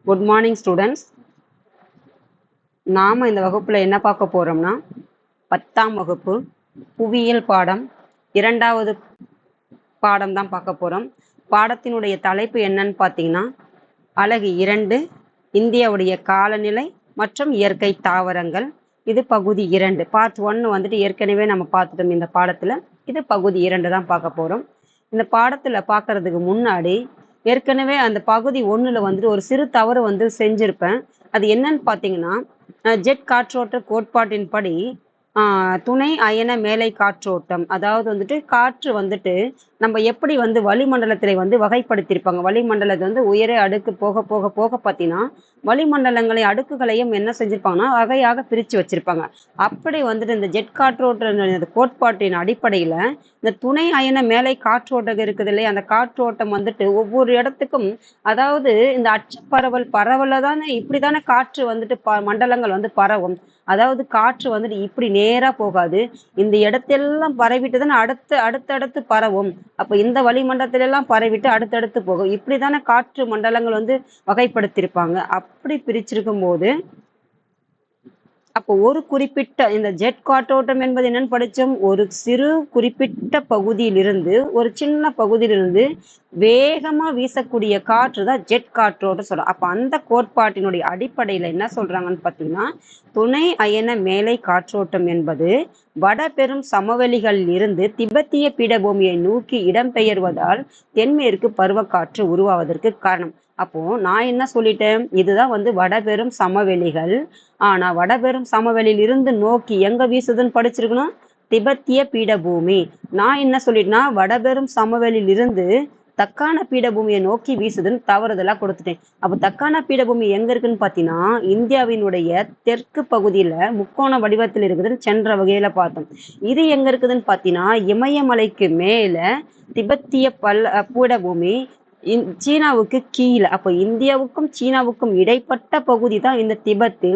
Good morning students. நாம் இந்த வகுப்பில் என்ன பார்க்க போகிறோம்னா 10ஆம் வகுப்பு புவியியல் பாடம் 2வது பாடம் தான் பார்க்க போகிறோம். பாடத்தினுடைய தலைப்பு என்னன்னு பார்த்தீங்கன்னா அலகு 2 இந்தியாவுடைய காலநிலை மற்றும் இயற்கை தாவரங்கள். இது பகுதி 2. பார்ட் 1 வந்துட்டு ஏற்கனவே நம்ம பார்த்துட்டோம் இந்த பாடத்தில். இது பகுதி 2 தான் பார்க்க போகிறோம். இந்த பாடத்தில் பார்க்கறதுக்கு முன்னாடி ஏற்கனவே அந்த பகுதி 1ல் வந்துட்டு ஒரு சிறு தவறு வந்து செஞ்சுருப்பேன். அது என்னன்னு பார்த்தீங்கன்னா ஜெட் காற்றோட்ட கோட்பாட்டின்படி துணை அயன மேலை காற்றோட்டம், அதாவது வந்துட்டு காற்று வந்துட்டு நம்ம எப்படி வந்து வளிமண்டலத்தில் வந்து வகைப்படுத்தியிருப்பாங்க. வளிமண்டலத்தை வந்து உயர அடுக்கு போக போக போக பார்த்தீங்கன்னா வளிமண்டலங்களை அடுக்குகளையும் என்ன செஞ்சிருப்பாங்கன்னா வகையாக பிரித்து வச்சிருப்பாங்க. அப்படி வந்துட்டு இந்த ஜெட் காற்றோட்ட கோட்பாட்டின் அடிப்படையில் இந்த துணை அயன மேலை காற்றோட்டம் இருக்குது இல்லையா, அந்த காற்றோட்டம் வந்துட்டு ஒவ்வொரு இடத்துக்கும், அதாவது இந்த அச்சு பரவல தானே இப்படி தானே காற்று வந்துட்டு மண்டலங்கள் வந்து பரவும். அதாவது காற்று வந்துட்டு இப்படி நேரா போகாது, இந்த இடத்தெல்லாம் பரவிட்டு தானே அடுத்தடுத்து பரவும். அப்ப இந்த வளிமண்டலத்தில எல்லாம் பரவிட்டு அடுத்தடுத்து போகும். இப்படிதானே காற்று மண்டலங்கள் வந்து வகைப்படுத்தியிருப்பாங்க. அப்படி பிரிச்சிருக்கும் போது அப்போ ஒரு குறிப்பிட்ட இந்த ஜெட் காற்றோட்டம் என்பது என்னன்னு படித்தோம். ஒரு சிறு குறிப்பிட்ட பகுதியிலிருந்து ஒரு சின்ன பகுதியிலிருந்து வேகமா வீசக்கூடிய காற்று தான் ஜெட் காற்றோட்டம் சொல்றோம். அப்ப அந்த கோட்பாட்டினுடைய அடிப்படையில என்ன சொல்றாங்கன்னு பார்த்தீங்கன்னா துணை அயன மேலை காற்றோட்டம் என்பது வடபெரும் சமவெளிகளில் இருந்து திபெத்திய பீடபூமியை நோக்கி இடம்பெயர்வதால் தென்மேற்கு பருவக்காற்று உருவாவதற்கு காரணம். அப்போ நான் என்ன சொல்லிட்டேன், இதுதான் வந்து வடபெரும் சமவெளிகள். ஆனா வடபெரும் சமவெளியில் இருந்து நோக்கி எங்க வீசுதுன்னு படிச்சிருக்கணும், திபெத்திய பீடபூமி. நான் என்ன சொல்லிட்டேன்னா வடபெரும் சமவெளியில் இருந்து தக்கான பீடபூமியை நோக்கி வீசுதுன்னு தவறுதலா கொடுத்துட்டேன். அப்ப தக்கான பீடபூமி எங்க இருக்குன்னு பாத்தீங்கன்னா இந்தியாவினுடைய தெற்கு பகுதியில முக்கோண வடிவத்தில் இருக்குதுன்னு சென்ற வகையில பார்த்தோம். இது எங்க இருக்குதுன்னு பாத்தீங்கன்னா இமயமலைக்கு மேல திபெத்திய பீடபூமி சீனாவுக்கு கீழே. அப்போ இந்தியாவுக்கும் சீனாவுக்கும் இடைப்பட்ட பகுதி தான் இந்த திபெத்து.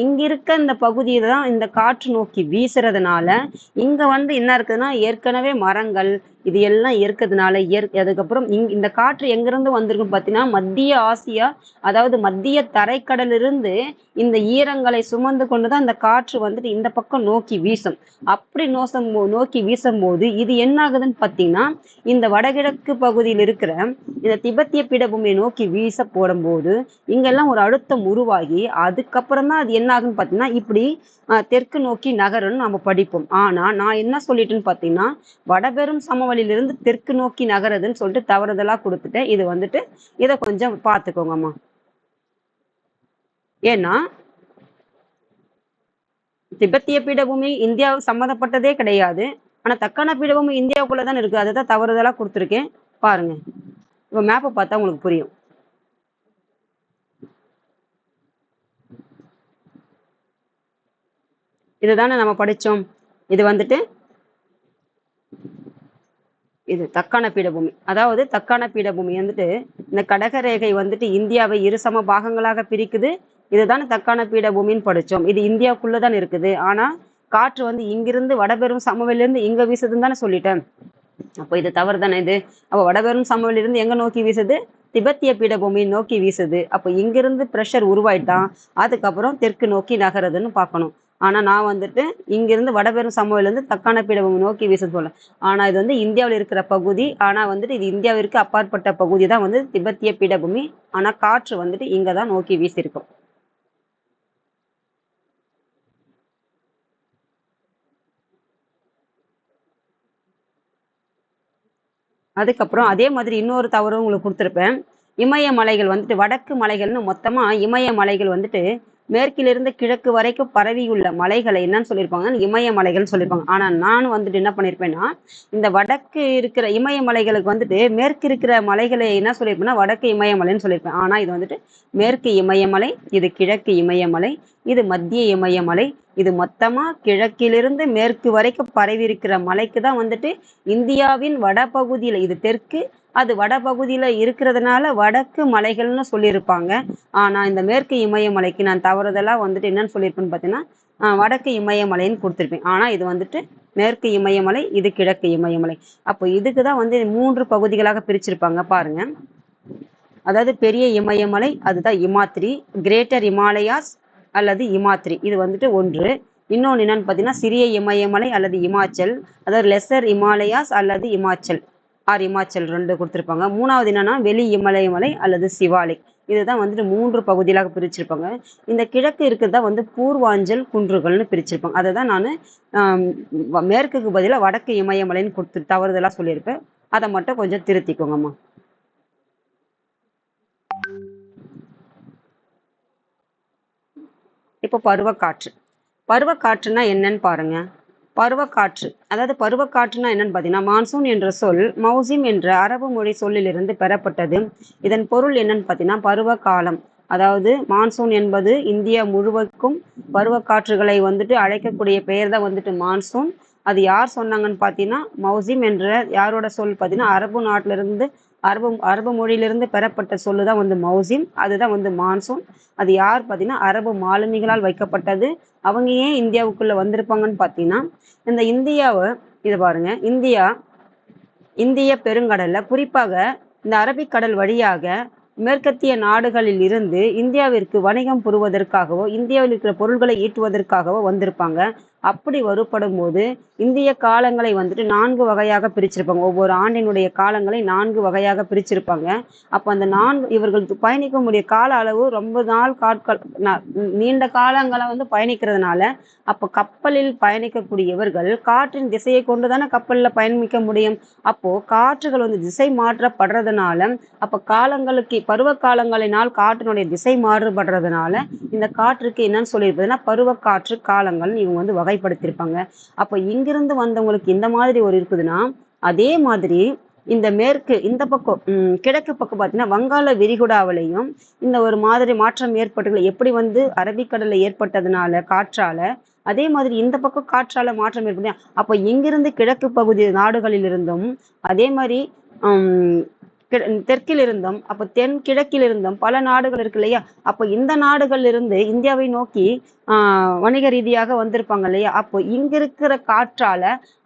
இங்க இருக்க இந்த பகுதியில தான் இந்த காற்று நோக்கி வீசுறதுனால இங்க வந்து என்ன இருக்குதுன்னா ஏற்கனவே மரங்கள் இது எல்லாம் இருக்கிறதுனால அதுக்கப்புறம் இந்த காற்று எங்கிருந்து வந்திருக்குன்னு பார்த்தீங்கன்னா மத்திய ஆசியா, அதாவது மத்திய தரைக்கடலிருந்து இந்த ஈரங்களை சுமந்து கொண்டுதான் இந்த காற்று வந்துட்டு இந்த பக்கம் நோக்கி வீசும். அப்படி நோக்கி வீசும் போது இது என்ன ஆகுதுன்னு பார்த்தீங்கன்னா இந்த வடகிழக்கு பகுதியில் இருக்கிற இந்த திபெத்திய பீடபூமியை நோக்கி வீச போடும்போது இங்கெல்லாம் ஒரு அழுத்தம் உருவாகி அதுக்கப்புறம் தான் அது என்ன ஆகுன்னு பார்த்தீங்கன்னா இப்படி தெற்கு நோக்கி நகருன்னு நம்ம படிப்போம். ஆனா நான் என்ன சொல்லிட்டேன்னு பார்த்தீங்கன்னா வடபெரும் சமவெளியிலிருந்து தெற்கு நோக்கி நகருதுன்னு சொல்லிட்டு தவறுதலா கொடுத்துட்டேன். இது வந்துட்டு இதை கொஞ்சம் பார்த்துக்கோங்கம்மா. ஏன்னா திபெத்திய பீடபூமி இந்தியாவுக்கு சம்மந்தப்பட்டதே கிடையாது. ஆனா தக்கான பீடபூமி இந்தியாவுக்குள்ளதான் இருக்கு. அதுதான் தவறுதலா கொடுத்துருக்கேன். பாருங்க, இப்ப மேப்பை பார்த்தா உங்களுக்கு புரியும். இதுதானே நம்ம படிச்சோம். இது வந்துட்டு இது தக்கான பீடபூமி. அதாவது தக்கான பீடபூமி வந்துட்டு இந்த கடகரேகை வந்துட்டு இந்தியாவை இரு சம பாகங்களாக பிரிக்குது. இதுதானே தக்கான பீடபூமின்னு படிச்சோம். இது இந்தியாவுக்குள்ளதான் இருக்குது. ஆனா காற்று வந்து இங்கிருந்து வடபெரும் சமவெளியிலிருந்து இங்க வீசுதுன்னு தானே சொல்லிட்டேன். அப்போ இது தவறு தானே இது. அப்போ வடபெரும் சமவெளியிலிருந்து எங்க நோக்கி வீசுது, திபெத்திய பீடபூமியை நோக்கி வீசுது. அப்போ இங்கிருந்து பிரஷர் உருவாயிட்டான், அதுக்கப்புறம் தெற்கு நோக்கி நகருதுன்னு பார்க்கணும். ஆனா நான் வந்துட்டு இங்கிருந்து வடபெரும் சமவெளியிலிருந்து தக்கான பீடபூமி நோக்கி வீசுது போல. ஆனா இது வந்து இந்தியாவில் இருக்கிற பகுதி. ஆனா வந்துட்டு இது இந்தியாவிற்கு அப்பாற்பட்ட பகுதி தான் வந்து திபெத்திய பீடபூமி. ஆனா காற்று வந்துட்டு இங்கதான் நோக்கி வீசியிருக்கும். அதுக்கப்புறம் அதே மாதிரி இன்னொரு தவறும் உங்களுக்கு கொடுத்துருப்பேன். இமயமலைகள் வந்துட்டு வடக்கு மலைகள்னு மொத்தமா இமயமலைகள் வந்துட்டு மேற்கிலிருந்து கிழக்கு வரைக்கும் பரவியுள்ள மலைகளை என்னன்னு சொல்லியிருப்பாங்க, இமயமலைகள்னு சொல்லியிருப்பாங்க. ஆனா நானும் வந்துட்டு என்ன பண்ணியிருப்பேன்னா இந்த வடக்கு இருக்கிற இமயமலைகளுக்கு வந்துட்டு மேற்கு இருக்கிற மலைகளை என்ன சொல்லியிருப்பேன்னா வடக்கு இமயமலைன்னு சொல்லியிருப்பேன். ஆனா இது வந்துட்டு மேற்கு இமயமலை, இது கிழக்கு இமயமலை, இது மத்திய இமயமலை. இது மொத்தமா கிழக்கிலிருந்து மேற்கு வரைக்கும் பரவி இருக்கிற மலைக்கு தான் வந்துட்டு இந்தியாவின் வடபகுதியில, இது தெற்கு அது வடபகுதியில இருக்கிறதுனால வடக்கு மலைகள்னு சொல்லியிருப்பாங்க. ஆனா இந்த மேற்கு இமயமலைக்கு நான் தவறுதலா வந்துட்டு என்னன்னு சொல்லியிருப்பேன்னு பார்த்தீங்கன்னா வடக்கு இமயமலைன்னு கொடுத்துருப்பேன். ஆனா இது வந்துட்டு மேற்கு இமயமலை, இது கிழக்கு இமயமலை. அப்போ இதுக்குதான் வந்து 3 பகுதிகளாக பிரிச்சிருப்பாங்க. பாருங்க, அதாவது பெரிய இமயமலை அதுதான் இமாத்ரி, கிரேட்டர் இமாலயாஸ் அல்லது இமாத்ரி இது வந்துட்டு ஒன்று. இன்னொன்று என்னன்னு பார்த்தீங்கன்னா சிறிய இமயமலை அல்லது இமாச்சல், அதாவது லெசர் இமாலயாஸ் அல்லது இமாச்சல் ஆர் இமாச்சல் ரெண்டு கொடுத்துருப்பாங்க. மூணாவது என்னன்னா வெளி இமயமலை அல்லது சிவாலிக். இதுதான் வந்துட்டு 3 பகுதிகளாக பிரிச்சிருப்பாங்க. இந்த கிழக்கு இருக்கிறதா வந்து பூர்வாஞ்சல் குன்றுகள்னு பிரிச்சிருப்பாங்க. அதை தான் நான் மேற்குக்கு பதிலாக வடக்கு இமயமலைன்னு கொடுத்து தவறுதலாக சொல்லியிருப்பேன். அதை மட்டும் கொஞ்சம் திருத்திக்கோங்கம்மா. இப்போ பருவக்காற்று. பருவக்காற்றுனா என்னன்னு பாருங்க. பருவக்காற்று அதாவது பருவக்காற்றுனா என்னன்னு பார்த்தீங்கன்னா மான்சூன் என்ற சொல் மௌசிம் என்ற அரபு மொழி சொல்லிலிருந்து பெறப்பட்டது. இதன் பொருள் என்னன்னு பார்த்தீங்கன்னா பருவ காலம். அதாவது மான்சூன் என்பது இந்தியா முழுவதுக்கும் பருவக்காற்றுகளை வந்துட்டு அழைக்கக்கூடிய பெயர் தான் வந்துட்டு மான்சூன். அது யார் சொன்னாங்கன்னு பார்த்தீங்கன்னா மௌசிம் என்ற யாரோட சொல் பார்த்தீங்கன்னா அரபு நாட்டிலிருந்து அரபு மொழியிலிருந்து பெறப்பட்ட சொல்லு தான் வந்து மௌசிம். அதுதான் வந்து மான்சூன். அது யார் பார்த்தீங்கன்னா அரபு மாலுமிகளால் வைக்கப்பட்டது. அவங்க ஏன் இந்தியாவுக்குள்ள வந்திருப்பாங்கன்னு பார்த்தீங்கன்னா இந்த இந்தியாவை இது பாருங்க இந்திய பெருங்கடல்ல குறிப்பாக இந்த அரபிக்கடல் வழியாக மேற்கத்திய நாடுகளில் இருந்து இந்தியாவிற்கு வணிகம் புரிவதற்காகவோ இந்தியாவில் இருக்கிற பொருள்களை ஈட்டுவதற்காகவோ வந்திருப்பாங்க. அப்படி வருப்படும் போது இந்திய காலங்களை வந்துட்டு 4 வகையாக பிரிச்சிருப்பாங்க. ஒவ்வொரு ஆண்டினுடைய காலங்களை 4 வகையாக பிரிச்சிருப்பாங்க. அப்போ அந்த 4 இவர்கள் பயணிக்க முடிய கால அளவு ரொம்ப நாள் நீண்ட காலங்களை வந்து பயணிக்கிறதுனால அப்போ கப்பலில் பயணிக்கக்கூடியவர்கள் காற்றின் திசையை கொண்டுதானே கப்பலில் பயணிக்க முடியும். அப்போ காற்றுகள் வந்து திசை மாற்றப்படுறதுனால அப்போ காலங்களுக்கு பருவ காலங்களினால் காற்றினுடைய திசை மாறுபடுறதுனால இந்த காற்றுக்கு என்னன்னு சொல்லியிருப்பதுன்னா பருவக்காற்று காலங்கள்னு இவங்க வந்து வகைப்படுத்தியிருப்பாங்க. அப்போ இங்கிருந்து வந்தவங்களுக்கு இந்த மாதிரி ஒரு இருக்குதுன்னா அதே மாதிரி இந்த மேற்கு இந்த பக்கம் கிழக்கு பக்கம் பார்த்தீங்கன்னா வங்காள விரிகுடாவிலையும் இந்த ஒரு மாதிரி மாற்றம் ஏற்பட்டு எப்படி வந்து அரபிக்கடல்ல ஏற்பட்டதுனால காற்றால அதே மாதிரி இந்த பக்கம் காற்றால மாற்றம் ஏற்படுது. அப்போ இங்கிருந்து கிழக்கு பகுதி நாடுகளில் இருந்தும் அதே மாதிரி தெற்கில் இருந்தும் அப்போ தென் கிழக்கில் இருந்தும் பல நாடுகள் இருக்கு இல்லையா. அப்போ இந்த நாடுகள்ல இருந்து இந்தியாவை நோக்கி வணிக ரீதியாக வந்திருப்பாங்க இல்லையா. அப்போ இங்க இருக்கிற காற்றால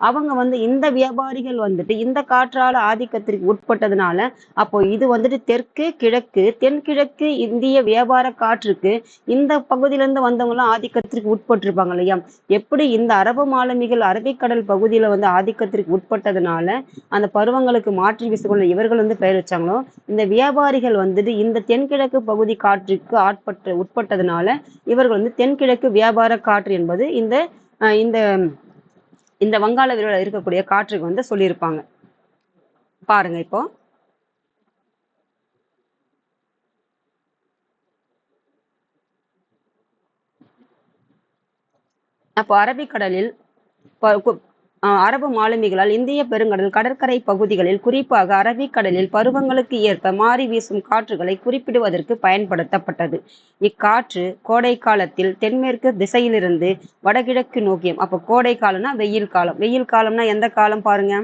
அவங்க வந்து இந்த வியாபாரிகள் வந்துட்டு இந்த காற்றால ஆதிக்கத்திற்கு உட்பட்டதுனால அப்போ இது வந்துட்டு தெற்கு கிழக்கு தென்கிழக்கு இந்திய வியாபார காற்றுக்கு இந்த பகுதியிலிருந்து வந்தவங்களாம் ஆதிக்கத்திற்கு உட்பட்டிருப்பாங்க இல்லையா. எப்படி இந்த அரபு மாலுமிகள் அரபிக்கடல் பகுதியில வந்து ஆதிக்கத்திற்கு உட்பட்டதுனால அந்த பருவங்களுக்கு மாற்றி வீசிக்கொள்ள இவர்கள் வந்து பெயர் வச்சாங்களோ இந்த வியாபாரிகள் வந்துட்டு இந்த தென்கிழக்கு பகுதி காற்றுக்கு உட்பட்டதுனால இவர்கள் வந்து தென்கிழக்கு வியாபார காற்று என்பது இந்த இந்த இந்த வங்காள விரிகுடாவில் இருக்கக்கூடிய காற்றுக்கு வந்து சொல்லியிருப்பாங்க. பாருங்க இப்போ அப்போ அரபிக்கடலில் அரபு மாலுமிகளால் இந்திய பெருங்கடல் கடற்கரை பகுதிகளில் குறிப்பாக அரபிக்கடலில் பருவங்களுக்கு ஏற்ப மாறி வீசும் காற்றுகளை குறிப்பிடுவதற்கு பயன்படுத்தப்பட்டது. இக்காற்று கோடை காலத்தில் தென்மேற்கு திசையிலிருந்து வடகிழக்கு நோக்கியும். அப்போ கோடை காலம்னா வெயில் காலம். வெயில் காலம்னா எந்த காலம் பாருங்க.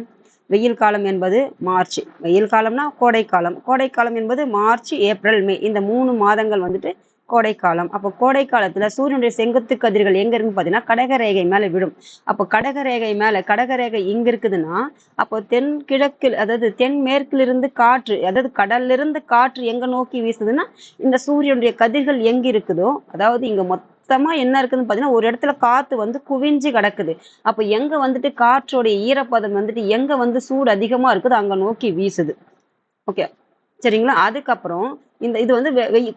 வெயில் காலம் என்பது மார்ச். வெயில் காலம்னா கோடை காலம். கோடை காலம் என்பது மார்ச் ஏப்ரல் மே இந்த 3 மாதங்கள் வந்துட்டு கோடை காலம். அப்போ கோடை காலத்துல சூரியனுடைய செங்குத்து கதிர்கள் எங்க இருக்குன்னு பார்த்தீங்கன்னா கடகரேகை மேல விடும். அப்போ கடகரேகை மேல கடகரேகை இங்க இருக்குதுன்னா அப்போ தென்கிழக்கு அதாவது தென்மேற்கிலிருந்து காற்று அதாவது கடல்ல இருந்து காற்று எங்க நோக்கி வீசுதுன்னா இந்த சூரியனுடைய கதிர்கள் எங்க இருக்குதோ அதாவது இங்க மொத்தமா என்ன இருக்குதுன்னு பார்த்தீங்கன்னா ஒரு இடத்துல காத்து வந்து குவிஞ்சு கிடக்குது. அப்போ எங்க வந்துட்டு காற்றோடைய ஈரப்பதம் வந்துட்டு எங்க வந்து சூடு அதிகமா இருக்குதோ அங்க நோக்கி வீசுது. ஓகே சரிங்களா. அதுக்கப்புறம் இது வந்து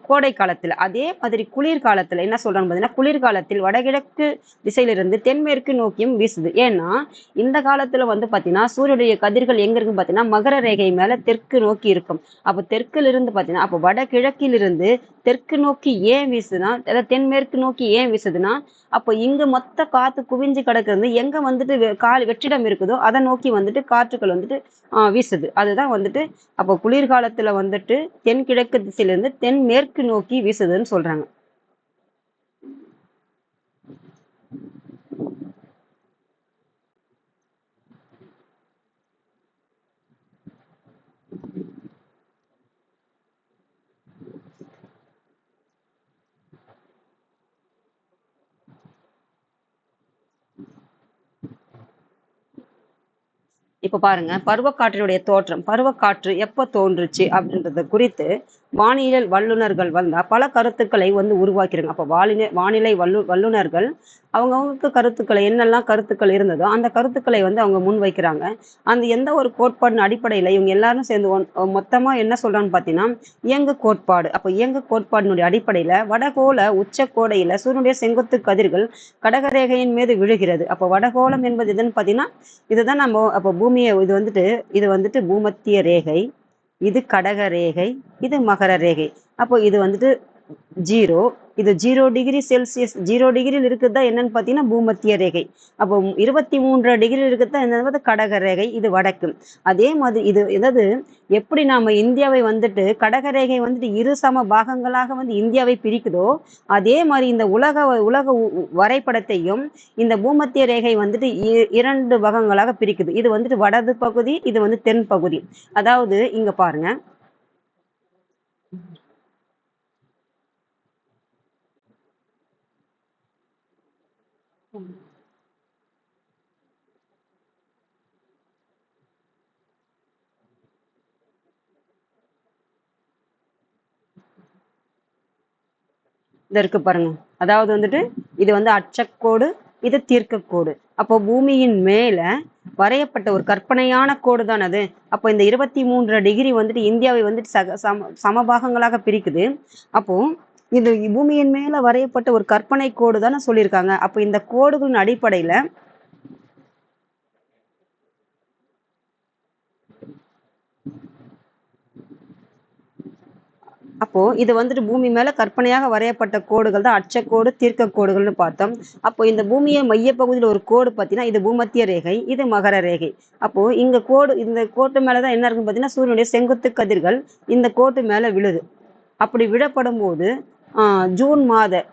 கோடை காலத்துல அதே மாதிரி குளிர்காலத்துல என்ன சொல்றாங்க பார்த்தீங்கன்னா குளிர்காலத்தில் வடகிழக்கு திசையிலிருந்து தென்மேற்கு நோக்கியும் வீசுது. ஏன்னா இந்த காலத்துல வந்து பார்த்தீங்கன்னா சூரியனுடைய கதிர்கள் எங்க இருக்குன்னு பார்த்தீங்கன்னா மகர ரேகை மேல தெற்கு நோக்கி இருக்கும். அப்போ தெற்குல இருந்து பார்த்தீங்கன்னா அப்போ வடகிழக்கிலிருந்து தெற்கு நோக்கி ஏன் வீசுதுன்னா அதாவது தென்மேற்கு நோக்கி ஏன் வீசுதுன்னா அப்போ இங்க மொத்த காத்து குவிஞ்சு கிடக்குறது எங்க வந்துட்டு வெற்றிடம் இருக்குதோ அதை நோக்கி வந்துட்டு காற்றுகள் வந்துட்டு வீசுது. அதுதான் வந்துட்டு அப்போ குளிர்காலத்துல வந்துட்டு தென்கிழக்கு திசையிலிருந்து தென்மேற்கு நோக்கி வீசுதுன்னு சொல்றாங்க. இப்ப பாருங்க பருவக்காற்றினுடைய தோற்றம். பருவக்காற்று எப்ப தோன்றுச்சு அப்படின்றத குறித்து வானியல் வல்லுநர்கள் வந்தா பல கருத்துக்களை வந்து உருவாக்கிறாங்க. அப்போ வானிலை வல்லுநர்கள் அவங்கவுங்களுக்கு கருத்துக்களை என்னெல்லாம் கருத்துக்கள் இருந்ததோ அந்த கருத்துக்களை வந்து அவங்க முன்வைக்கிறாங்க. அந்த எந்த ஒரு கோட்பாடின் அடிப்படையில இவங்க எல்லாரும் சேர்ந்து மொத்தமா என்ன சொல்றாங்கன்னு பார்த்தீங்கன்னா இயங்கு கோட்பாடு. அப்போ இயங்கு கோட்பாடினுடைய அடிப்படையில வடகோள உச்சக்கோடையில சூரியனுடைய செங்குத்து கதிர்கள் கடகரேகையின் மீது விழுகிறது. அப்போ வடகோளம் என்பது எதுன்னு பார்த்தீங்கன்னா இதுதான் நம்ம அப்போ பூமியை இது வந்துட்டு பூமத்திய ரேகை, இது கடக ரேகை, இது மகர ரேகை. அப்போ இது வந்துட்டு 0, இது 0°C 0° இருக்குதா என்னன்னு பார்த்தீங்கன்னா பூமத்திய ரேகை. அப்போ 23° இருக்குதா என்னது கடக ரேகை, இது வடக்கு. அதே மாதிரி இது ஏதாவது எப்படி நாம இந்தியாவை வந்துட்டு கடக ரேகை வந்துட்டு இரு சம பாகங்களாக வந்து இந்தியாவை பிரிக்குதோ அதே மாதிரி இந்த உலக வரைபடத்தையும் இந்த பூமத்திய ரேகை வந்துட்டு 2 பாகங்களாக பிரிக்குது. இது வந்துட்டு வடது பகுதி, இது வந்து தென் பகுதி. அதாவது இங்க பாருங்க, இருக்கு பாருங்க. அதாவது வந்துட்டு இது வந்து அச்சக்கோடு, இது தீர்க்கக்கோடு. அப்போ பூமியின் மேல வரையப்பட்ட ஒரு கற்பனையான கோடு தான் அது. அப்போ இந்த 23° வந்துட்டு இந்தியாவை வந்துட்டு சமபாகங்களாக பிரிக்குது. அப்போ இது பூமியின் மேல வரையப்பட்ட ஒரு கற்பனை கோடு தானே சொல்லியிருக்காங்க. அப்போ இந்த கோடுகளின் அடிப்படையில அப்போ இது வந்துட்டு பூமி மேல கற்பனையாக வரையப்பட்ட கோடுகள் தான் அச்சக்கோடு, தீர்க்க கோடுகள்னு பார்த்தோம். அப்போ இந்த பூமியை மையப்பகுதியில் ஒரு கோடு பார்த்தீங்கன்னா இது பூமத்திய ரேகை, இது மகர ரேகை. அப்போ இந்த கோட்டு மேலதான் என்ன இருக்குன்னு பார்த்தீங்கன்னா சூரியனுடைய செங்குத்து கதிர்கள் இந்த கோட்டு மேல விழுது. அப்படி விழப்படும் போது ஜூன் மாத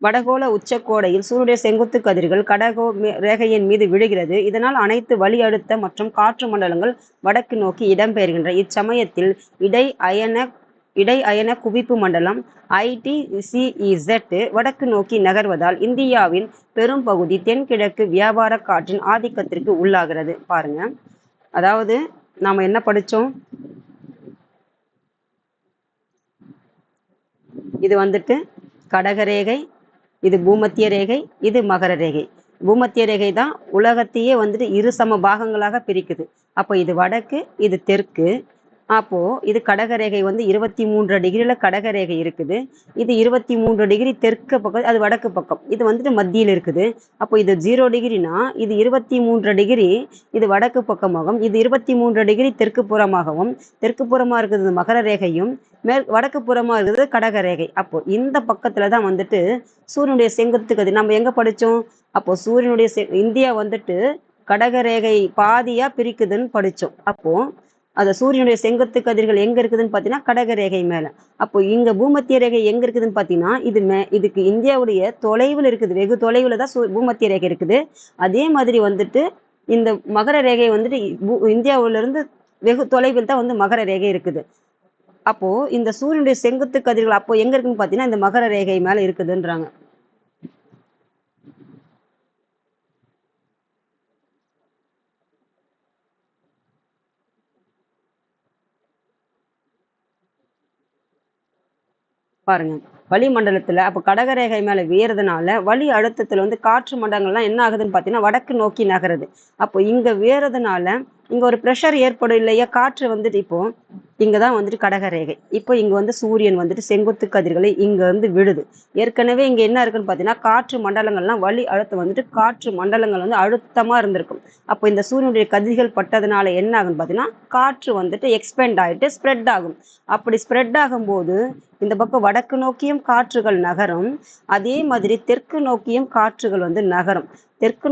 வடகோள உச்சக்கோடையில் சூரியனுடைய செங்குத்து கதிர்கள் கடக ரேகையின் மீது விழுகிறது. இதனால் அனைத்து வளி அழுத்த மற்றும் காற்று மண்டலங்கள் வடக்கு நோக்கி இடம்பெயர்கின்றன. இச்சமயத்தில் இடை அயன குவிப்பு மண்டலம் ITCZ வடக்கு நோக்கி நகர்வதால் இந்தியாவின் பெரும் பகுதி தென்கிழக்கு வியாபார காற்றின் ஆதிக்கத்திற்கு உள்ளாகிறது. பாருங்க, அதாவது நாம என்ன படிச்சோம், இது வந்துட்டு கடகரேகை, இது பூமத்திய ரேகை, இது மகர ரேகை. பூமத்திய ரேகை தான் உலகத்தையே வந்துட்டு இரு சம பாகங்களாக பிரிக்குது. அப்போ இது வடக்கு, இது தெற்கு. அப்போ இது கடகரேகை வந்து 23°ல கடகரேகை இருக்குது. இது 23° தெற்கு பக்கம், அது வடக்கு பக்கம். இது வந்துட்டு மத்தியில் இருக்குது. அப்போ இது 0°னா இது 23°, இது வடக்கு பக்கமாகவும், இது 23° தெற்கு புறமாகவும், தெற்கு புறமா இருக்கிறது மகர ரேகையும், வடக்கு புறமா இருக்கிறது கடக ரேகை. அப்போ இந்த பக்கத்துல தான் வந்துட்டு சூரியனுடைய செங்குத்து கதிர் நம்ம எங்க படிச்சோம். அப்போ சூரியனுடைய இந்தியா வந்துட்டு கடகரேகை பாதியா பிரிக்குதுன்னு படிச்சோம். அப்போ அந்த சூரியனுடைய செங்குத்து கதிர்கள் எங்க இருக்குதுன்னு பாத்தீங்கன்னா கடக ரேகை மேல. அப்போ இங்க பூமத்திய ரேகை எங்க இருக்குதுன்னு பாத்தீங்கன்னா இதுக்கு இந்தியாவுடைய தொலைவில் இருக்குது, வெகு தொலைவுல தான் பூமத்திய ரேகை இருக்குது. அதே மாதிரி வந்துட்டு இந்த மகர ரேகை வந்துட்டு இந்தியாவில இருந்து வெகு தொலைவில் தான் வந்து மகர ரேகை இருக்குது. அப்போ இந்த சூரியனுடைய செங்குத்து கதிர்கள் அப்போ எங்க இருக்குன்னு பாத்தீங்கன்னா இந்த மகர ரேகை மேல இருக்குதுன்றாங்க. பாருங்க, வளிமண்டலத்துல அப்போ கடகரேகை மேல வேறதுனால வளி அழுத்தத்துல வந்து காற்று மண்டலங்கள்லாம் என்ன ஆகுதுன்னு பாத்தீங்கன்னா வடக்கு நோக்கி நகருது. அப்போ இங்க வேறதுனால இங்க ஒரு ப்ரெஷர் ஏற்படும் இல்லையா, காற்று வந்துட்டு இப்போ இங்கதான் வந்துட்டு கடகரேகை. இப்போ இங்க வந்து சூரியன் வந்துட்டு செங்குத்து கதிர்களை இங்க வந்து விடுது. ஏற்கனவே இங்க என்ன இருக்குன்னு பாத்தீங்கன்னா காற்று மண்டலங்கள்லாம் வளி அழுத்தம் வந்துட்டு காற்று மண்டலங்கள் வந்து அழுத்தமா இருந்திருக்கும். அப்போ இந்த சூரியனுடைய கதிர்கள் பட்டதுனால என்ன ஆகுன்னு பாத்தீங்கன்னா காற்று வந்துட்டு எக்ஸ்பெண்ட் ஆயிட்டு ஸ்ப்ரெட் ஆகும். அப்படி ஸ்ப்ரெட் ஆகும் போது இந்த பக்கம் வடக்கு நோக்கியும் காற்றுகள் நகரும், அதே மாதிரி தெற்கு நோக்கியும் காற்றுகள் வந்து நகரும். தெற்கு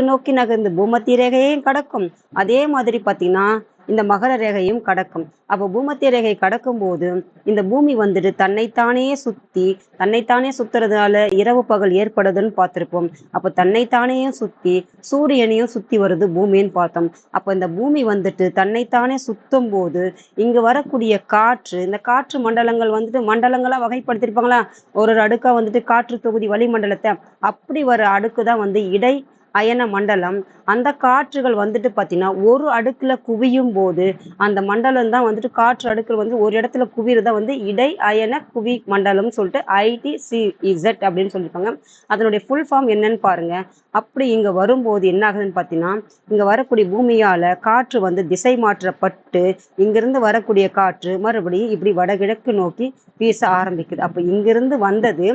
நோக்கி நகர்ந்து பூமத்திய ரேகையையும் கடக்கும். அதே மாதிரி பாத்தீங்கன்னா இந்த மகர ரேகையும் கடக்கும். அப்போ பூமத்திய ரேகை கடக்கும் போது இந்த பூமி வந்துட்டு தன்னைத்தானே சுத்துறதுனால இரவு பகல் ஏற்படுதுன்னு பார்த்திருப்போம். அப்ப தன்னைத்தானே சுத்தி சூரியனையும் சுத்தி வருது பூமின்னு பார்த்தோம். அப்ப இந்த பூமி வந்துட்டு தன்னைத்தானே சுத்தும் போது இங்க வரக்கூடிய காற்று, இந்த காற்று மண்டலங்கள் வந்துட்டு மண்டலங்களா வகைப்படுத்திருப்பாங்களா, ஒரு அடுக்கா வந்துட்டு காற்று தொகுதி வளிமண்டலத்தை, அப்படி வர அடுக்கு தான் வந்து இடை அயன மண்டலம். அந்த காற்றுகள் வந்துட்டு பாத்தீங்கன்னா ஒரு அடுக்குல குவியும் போது அந்த மண்டலம் தான் வந்துட்டு காற்று அடுக்குகள் வந்து ஒரு இடத்துல குவிறதா வந்து இடை அயன குவி மண்டலம்னு சொல்லிட்டு ITCZ அப்படின்னு சொல்லியிருப்பாங்க. அதனுடைய ஃபுல் ஃபார்ம் என்னன்னு பாருங்க. அப்படி இங்க வரும்போது என்ன ஆகுதுன்னு பாத்தீங்கன்னா, இங்க வரக்கூடிய பூமியால காற்று வந்து திசை மாற்றப்பட்டு இங்கிருந்து வரக்கூடிய காற்று மறுபடியும் இப்படி வடகிழக்கு நோக்கி வீச ஆரம்பிக்குது. அப்ப இங்கிருந்து வந்தது,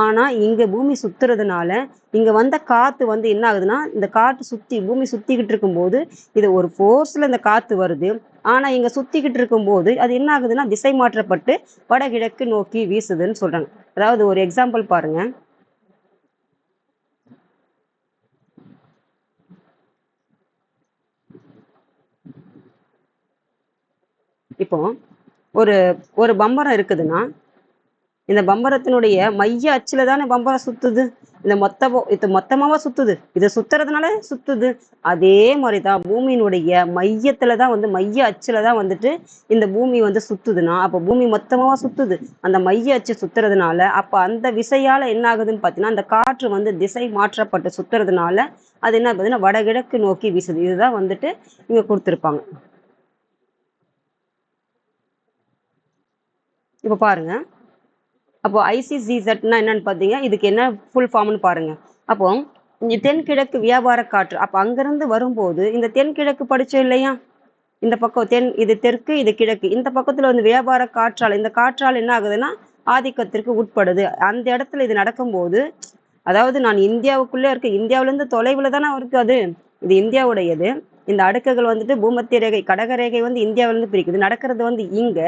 ஆனா இங்க பூமி சுத்துறதுனால இங்க வந்த காத்து வந்து என்ன ஆகுதுன்னா, இந்த காற்று பூமி சுத்திக்கிட்டு இருக்கும் போது இது ஒரு ஃபோர்ஸ்ல இந்த காத்து வருது. ஆனா இங்க சுத்திக்கிட்டு இருக்கும் போது அது என்ன ஆகுதுன்னா திசை மாற்றப்பட்டு வடகிழக்கு நோக்கி வீசுதுன்னு சொல்றாங்க. அதாவது ஒரு எக்ஸாம்பிள் பாருங்க. இப்போ ஒரு ஒரு பம்பரம் இருக்குதுன்னா, இந்த பம்பரத்தினுடைய மைய அச்சுல தானே பம்பரம் சுத்துது. இது மொத்தமாவா சுத்துது, இது சுத்துறதுனால சுத்துது. அதே மாதிரிதான் பூமியினுடைய மையத்துலதான் வந்து மைய அச்சுலதான் வந்துட்டு இந்த பூமி வந்து சுத்துதுன்னா, அப்ப பூமி மொத்தமாவா சுத்துது, அந்த மைய அச்சு சுத்துறதுனால அப்ப அந்த விசையால என்ன ஆகுதுன்னு பாத்தீங்கன்னா, அந்த காற்று வந்து திசை மாற்றப்பட்டு சுத்துறதுனால அது என்ன ஆகுதுன்னா வடகிழக்கு நோக்கி வீசுது. இதுதான் வந்துட்டு இங்க கொடுத்திருப்பாங்க. இப்ப பாருங்க. அப்போ ICZன்னா என்னன்னு பாத்தீங்க, இதுக்கு என்ன ஃபுல் ஃபார்ம்னு பாருங்க. அப்போ இங்க தென்கிழக்கு வியாபார காற்று, அப்ப அங்கிருந்து வரும்போது இந்த தென்கிழக்கு படிச்சோம் இல்லையா, இந்த பக்கம் இது தெற்கு, இது கிழக்கு, இந்த பக்கத்துல வந்து வியாபார காற்றால், இந்த காற்றால் என்ன ஆகுதுன்னா ஆதிக்கத்திற்கு உட்படுது. அந்த இடத்துல இது நடக்கும்போது, அதாவது நான் இந்தியாவுக்குள்ளே இருக்கு, இந்தியாவில இருந்து தொலைவுல தானே இருக்கு அது, இது இந்தியாவுடையது. இந்த அடுக்குகள் வந்துட்டு பூமத்திய ரேகை கடக ரேகை வந்து இந்தியாவிலிருந்து பிரிக்குது, நடக்கிறது வந்து இங்க.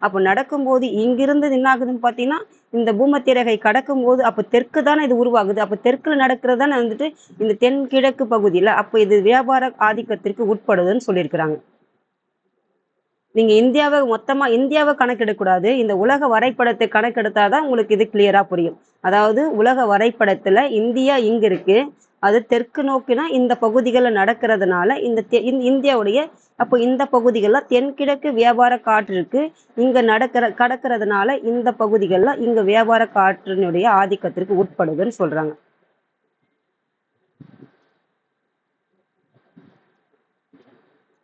அப்ப நடக்கும்போது இங்கிருந்து என்ன ஆகுதுன்னு பாத்தீங்கன்னா, இந்த பூமத்திய ரேகை கடக்கும் போது அப்ப தெற்கு தானே இது உருவாகுது. அப்ப தெற்குல நடக்கிறது தானே வந்துட்டு இந்த தென்கிழக்கு பகுதியில, அப்ப இது வியாபார ஆதிக்கத்திற்கு உட்படுதுன்னு சொல்லியிருக்கிறாங்க. நீங்க இந்தியாவை கணக்கெடுக்கக்கூடாது, இந்த உலக வரைபடத்தை கணக்கெடுத்தாதான் உங்களுக்கு இது கிளியரா புரியும். அதாவது உலக வரைபடத்துல இந்தியா இங்க இருக்கு, அது தெற்கு நோக்கினா இந்த பகுதிகளில் நடக்கிறதுனால இந்தியாவுடைய அப்போ இந்த பகுதிகளில் தென்கிழக்கு வியாபார காற்று இருக்கு, இங்க கடக்கிறதுனால இந்த பகுதிகளில் இங்க வியாபார காற்றினுடைய ஆதிக்கத்திற்கு உட்படுதுன்னு சொல்றாங்க.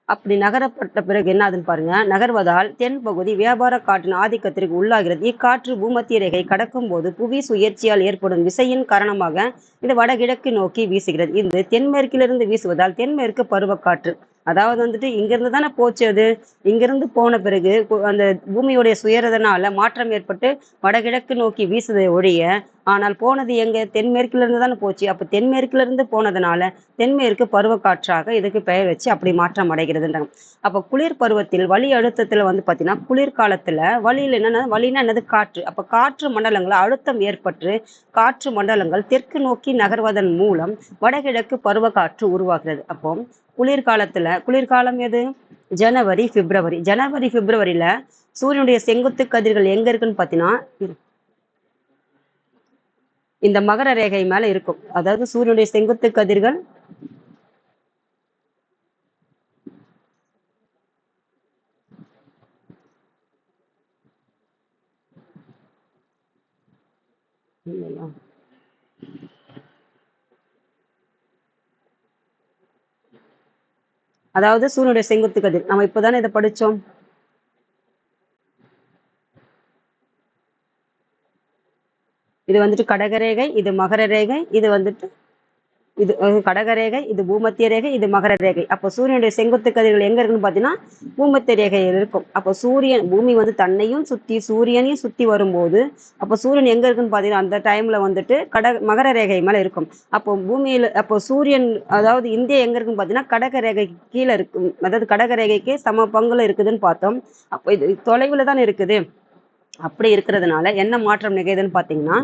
அப்படி நகரப்பட்ட பிறகு என்ன ஆகுதுன்னு பாருங்க. நகர்வதால் தென் பகுதி வியாபார காற்றின் ஆதிக்கத்திற்கு உள்ளாகிறது. இக்காற்று பூமத்திய ரேகை கடக்கும் போது புவி சுழற்சியால் ஏற்படும் விசையின் காரணமாக இது வடகிழக்கு நோக்கி வீசுகிறது. இது தென்மேற்கிலிருந்து வீசுவதால் தென்மேற்கு பருவக்காற்று, அதாவது வந்துட்டு இங்கிருந்து தானே போச்சு, அது இங்கிருந்து போன பிறகு அந்த பூமியுடைய சுயறதுனால மாற்றம் ஏற்பட்டு வடகிழக்கு நோக்கி வீசுதை ஒழிய, ஆனால் போனது எங்க தென்மேற்குல இருந்து தானே போச்சு. அப்ப தென்மேற்குல இருந்து போனதுனால தென்மேற்கு பருவக்காற்றாக இதுக்கு பெயர் வச்சு அப்படி மாற்றம் அடைகிறதுன்றாங்க. அப்ப குளிர் பருவத்தில் வளி அழுத்தத்துல வந்து பாத்தீங்கன்னா, குளிர்காலத்துல வளினா என்னது, காற்று. அப்ப காற்று மண்டலங்கள் அழுத்தம் ஏற்பட்டு காற்று மண்டலங்கள் தெற்கு நோக்கி நகர்வதன் மூலம் வடகிழக்கு பருவக்காற்று உருவாகிறது. அப்போ குளிர்காலம் எது, ஜனவரி பிப்ரவரியில சூரியனுடைய செங்குத்து கதிர்கள் எங்க இருக்குன்னு பாத்தீங்கன்னா இந்த மகர ரேகை மேல இருக்கும். அதாவது சூரியனுடைய செங்குத்து கதிர்கள் அதாவது சூரியனுடைய செங்குத்து கதிர் நம்ம இப்பதானே இதை படிச்சோம். இது வந்துட்டு கடகரேகை, இது மகர ரேகை, இது வந்துட்டு இது கடகரேகை, இது பூமத்திய ரேகை, இது மகர ரேகை. அப்போ சூரியனுடைய செங்குத்து கதிர்கள் எங்க இருக்குன்னு பாத்தீங்கன்னா பூமத்திய ரேகையில் இருக்கும். அப்போ பூமி வந்து தன்னையும் சுத்தி சூரியனையும் சுத்தி வரும்போது அப்போ சூரியன் எங்க இருக்குன்னு பாத்தீங்கன்னா அந்த டைம்ல வந்துட்டு மகர ரேகை மேல இருக்கும். அப்போ சூரியன், அதாவது இந்தியா எங்க இருக்குன்னு பாத்தீங்கன்னா கடக ரேகை கீழே இருக்கும், அதாவது கடக ரேகைக்கு சம பங்குல இருக்குதுன்னு பார்த்தோம். அப்போ இது தொலைவுல தானே இருக்குது. அப்படி இருக்கிறதுனால என்ன மாற்றம் நிகழுதுன்னு பாத்தீங்கன்னா,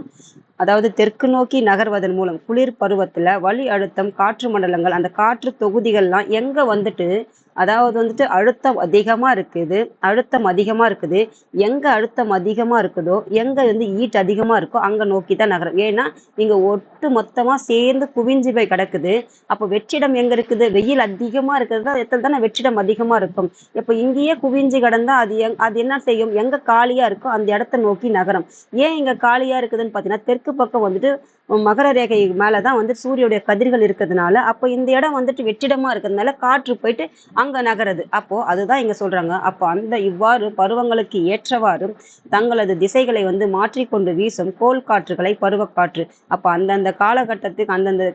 அதாவது தெற்கு நோக்கி நகர்வதன் மூலம் குளிர் பருவத்துல வளி அழுத்தம் காற்று மண்டலங்கள் அந்த காற்று தொகுதிகள்லாம் எங்க வந்துட்டு அதாவது வந்துட்டு அழுத்தம் அதிகமா இருக்குது, அழுத்தம் அதிகமா இருக்குது. எங்க அழுத்தம் அதிகமா இருக்குதோ, எங்க வந்து ஈட் அதிகமா இருக்கோ அங்க நோக்கி தான் நகரும். ஏன்னா இங்க ஒட்டு மொத்தமா சேர்ந்து குவிஞ்சு போய் கிடக்குது. அப்போ வெற்றிடம் எங்க இருக்குது? வெயில் அதிகமா இருக்கிறது இடத்துல தானே வெற்றிடம் அதிகமா இருக்கும். இப்ப இங்கேயே குவிஞ்சு கிடந்தா அது என்ன செய்யும்? எங்க காலியா இருக்கோ அந்த இடத்த நோக்கி நகரும். ஏன் இங்க காலியா இருக்குதுன்னு பாத்தீங்கன்னா, தெற்கு பக்கம் வந்துட்டு மகர ரேகை மேலதான் வந்து சூரியனுடைய கதிர்கள் இருக்கிறதுனால, அப்போ இந்த இடம் வந்துட்டு வெற்றிடமா இருக்கிறதுனால காற்று போயிட்டு அங்க நகருது. அப்போ அதுதான் இங்க சொல்றாங்க. அப்போ அந்த இவ்வாறு பருவங்களுக்கு ஏற்றவாறு தங்களது திசைகளை வந்து மாற்றிக்கொண்டு வீசும் கோள் காற்றுகளை பருவக்காற்று. அப்ப அந்தந்த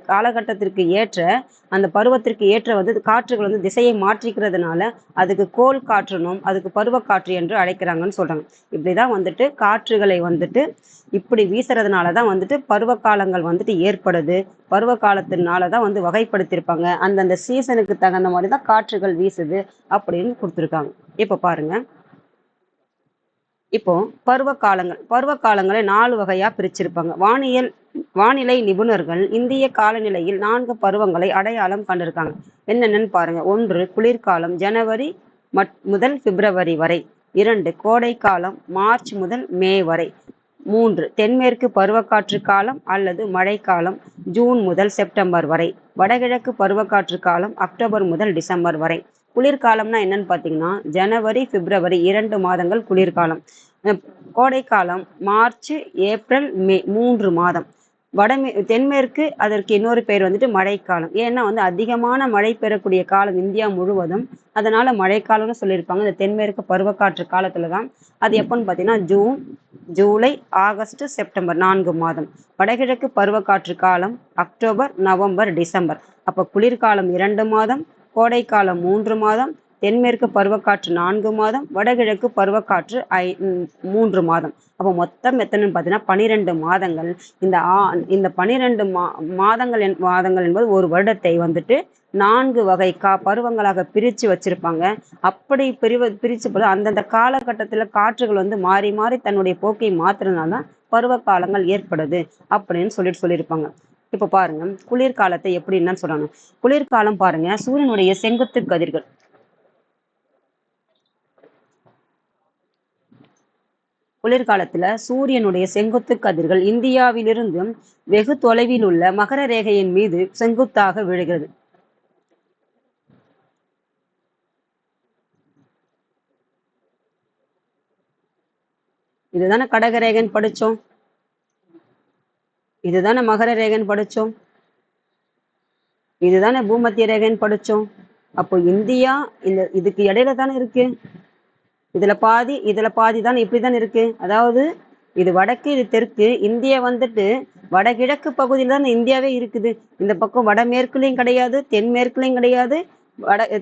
காலகட்டத்திற்கு ஏற்ற அந்த பருவத்திற்கு ஏற்ற வந்து காற்றுகள் வந்து திசையை மாற்றிக்கிறதுனால அதுக்கு கோள் காற்றுனும் அதுக்கு பருவக்காற்று என்று அழைக்கிறாங்கன்னு சொல்றாங்க. இப்படிதான் வந்துட்டு காற்றுகளை வந்துட்டு இப்படி வீசுறதுனாலதான் வந்துட்டு பருவ காலங்கள் வந்துட்டு ஏற்படுது. பருவ காலத்தினாலதான் வந்து வகைப்படுத்தியிருப்பாங்க. அந்தந்த சீசனுக்கு தகுந்த மாதிரிதான் காற்றுகள் வீசுது அப்படின்னு கொடுத்துருக்காங்க. இப்ப பாருங்க, இப்போ பருவ காலங்களை 4 வகையா பிரிச்சிருப்பாங்க. வானிலை நிபுணர்கள் இந்திய காலநிலையில் 4 பருவங்களை அடையாளம் கண்டிருக்காங்க. என்னென்னு பாருங்க. 1 குளிர்காலம் ஜனவரி முதல் பிப்ரவரி வரை. 2 கோடை காலம் மார்ச் முதல் மே வரை. 3 தென்மேற்கு பருவக்காற்று காலம் அல்லது மழைக்காலம் ஜூன் முதல் செப்டம்பர் வரை. வடகிழக்கு பருவக்காற்று காலம் அக்டோபர் முதல் டிசம்பர் வரை. குளிர்காலம்னா என்னன்னு பாத்தீங்கன்னா ஜனவரி பிப்ரவரி 2 மாதங்கள் குளிர்காலம். கோடைக்காலம் மார்ச் ஏப்ரல் மே 3 மாதம். தென்மேற்கு அதற்கு இன்னொரு பேர் வந்துட்டு மழைக்காலம். ஏன்னா வந்து அதிகமான மழை பெறக்கூடிய காலம் இந்தியா முழுவதும், அதனால மழைக்காலம்னு சொல்லியிருப்பாங்க. இந்த தென்மேற்கு பருவக்காற்று காலத்துலதான். அது எப்பன்னு பாத்தீங்கன்னா ஜூன் ஜூலை ஆகஸ்ட் செப்டம்பர் 4 மாதம். வடகிழக்கு பருவக்காற்று காலம் அக்டோபர் நவம்பர் டிசம்பர். அப்ப குளிர்காலம் 2 மாதம், கோடைக்காலம் 3 மாதம், தென்மேற்கு பருவக்காற்று 4 மாதம், வடகிழக்கு பருவக்காற்று 3 மாதம். அப்போ மொத்தம் எத்தனைன்னு பார்த்தீங்கன்னா 12 மாதங்கள். இந்த 12 மாதங்கள் என்பது ஒரு வருடத்தை வந்துட்டு 4 வகை பருவங்களாக பிரிச்சு வச்சிருப்பாங்க. அப்படி பிரிச்சு போது அந்தந்த காலகட்டத்துல காற்றுகள் வந்து மாறி மாறி தன்னுடைய போக்கை மாத்துறதுனால பருவ காலங்கள் ஏற்படுது அப்படின்னு சொல்லியிருப்பாங்க. இப்ப பாருங்க, குளிர்காலத்தை எப்படி என்னன்னு சொல்றாங்க. குளிர்காலம் பாருங்க, சூரியனுடைய செங்குத்து கதிர்கள் குளிர்காலத்துல சூரியனுடைய செங்குத்து கதிர்கள் இந்தியாவிலிருந்து வெகு தொலைவில் உள்ள மகர ரேகையின் மீது செங்குத்தாக விழுகிறது. இதுதானே கடகரேகன் படிச்சோம், இதுதானே மகர ரேகன் படிச்சோம், இதுதானே பூமத்திய ரேகன் படிச்சோம். அப்போ இந்தியா இதுக்கு இடையில தானே இருக்கு. இதுல பாதி தான் இப்படிதான் இருக்கு. அதாவது இது வடக்கு, இது தெற்கு. இந்தியா வந்துட்டு வடகிழக்கு பகுதியில் தான் இந்தியாவே இருக்குது. இந்த பக்கம் வடமேற்குலையும் கிடையாது, தென்மேற்குலையும் கிடையாது,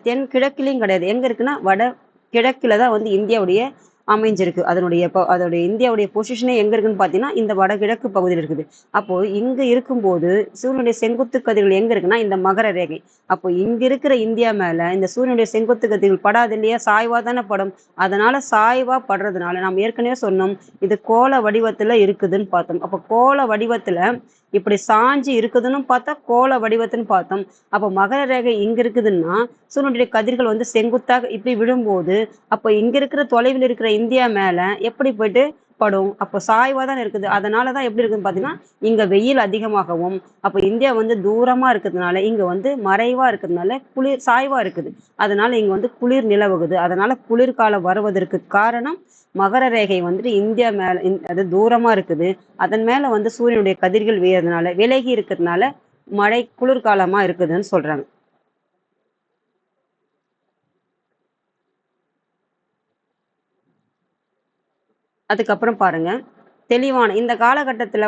தென் கிழக்குலையும் கிடையாது. எங்க இருக்குன்னா வட கிழக்குல தான் வந்து இந்தியாவுடைய அமைஞ்சிருக்கு. அதோடைய இந்தியாவுடைய பொசிஷனே எங்க இருக்குன்னு பாத்தீங்கன்னா இந்த வடகிழக்கு பகுதியில் இருக்குது. அப்போ இங்க இருக்கும்போது சூரியனுடைய செங்குத்து கதிர்கள் எங்க இருக்குன்னா இந்த மகர ரேகை. அப்போ இங்க இருக்கிற இந்தியா மேல இந்த சூரியனுடைய செங்குத்து கதிர்கள் படாது இல்லையா, சாய்வா தானே படும். அதனால சாய்வா படுறதுனால நாம் ஏற்கனவே சொன்னோம் இது கோள வடிவத்துல இருக்குதுன்னு பார்த்தோம். அப்போ கோள வடிவத்துல இப்படி சாஞ்சி இருக்குதுன்னு பார்த்தா கோள வடிவத்துன்னு பார்த்தோம். அப்போ மகர ரேகை இங்க இருக்குதுன்னா சூரியனுடைய கதிர்கள் வந்து செங்குத்தாக இப்படி விழும்போது அப்போ இங்க இருக்கிற தொலைவில் இருக்கிற இந்தியா மேல எப்படி போயிட்டு படும். அப்போ சாய்வா தான் இருக்குது. அதனாலதான் எப்படி இருக்குன்னு பாத்தீங்கன்னா இங்க வெயில் அதிகமாகவும், அப்போ இந்தியா வந்து தூரமா இருக்கிறதுனால இங்க வந்து மறைவா இருக்கிறதுனால குளிர் சாய்வா இருக்குது. அதனால இங்க வந்து குளிர் நிலவுகுது. அதனால குளிர்காலம் வருவதற்கு காரணம் மகர ரேகை வந்துட்டு இந்தியா மேல அது தூரமா இருக்குது. அதன் மேல வந்து சூரியனுடைய கதிர்கள் வீயறதுனால விலகி இருக்கிறதுனால குளிர்காலமா இருக்குதுன்னு சொல்றாங்க. அதுக்கப்புறம் பாருங்க, தெளிவான இந்த காலகட்டத்துல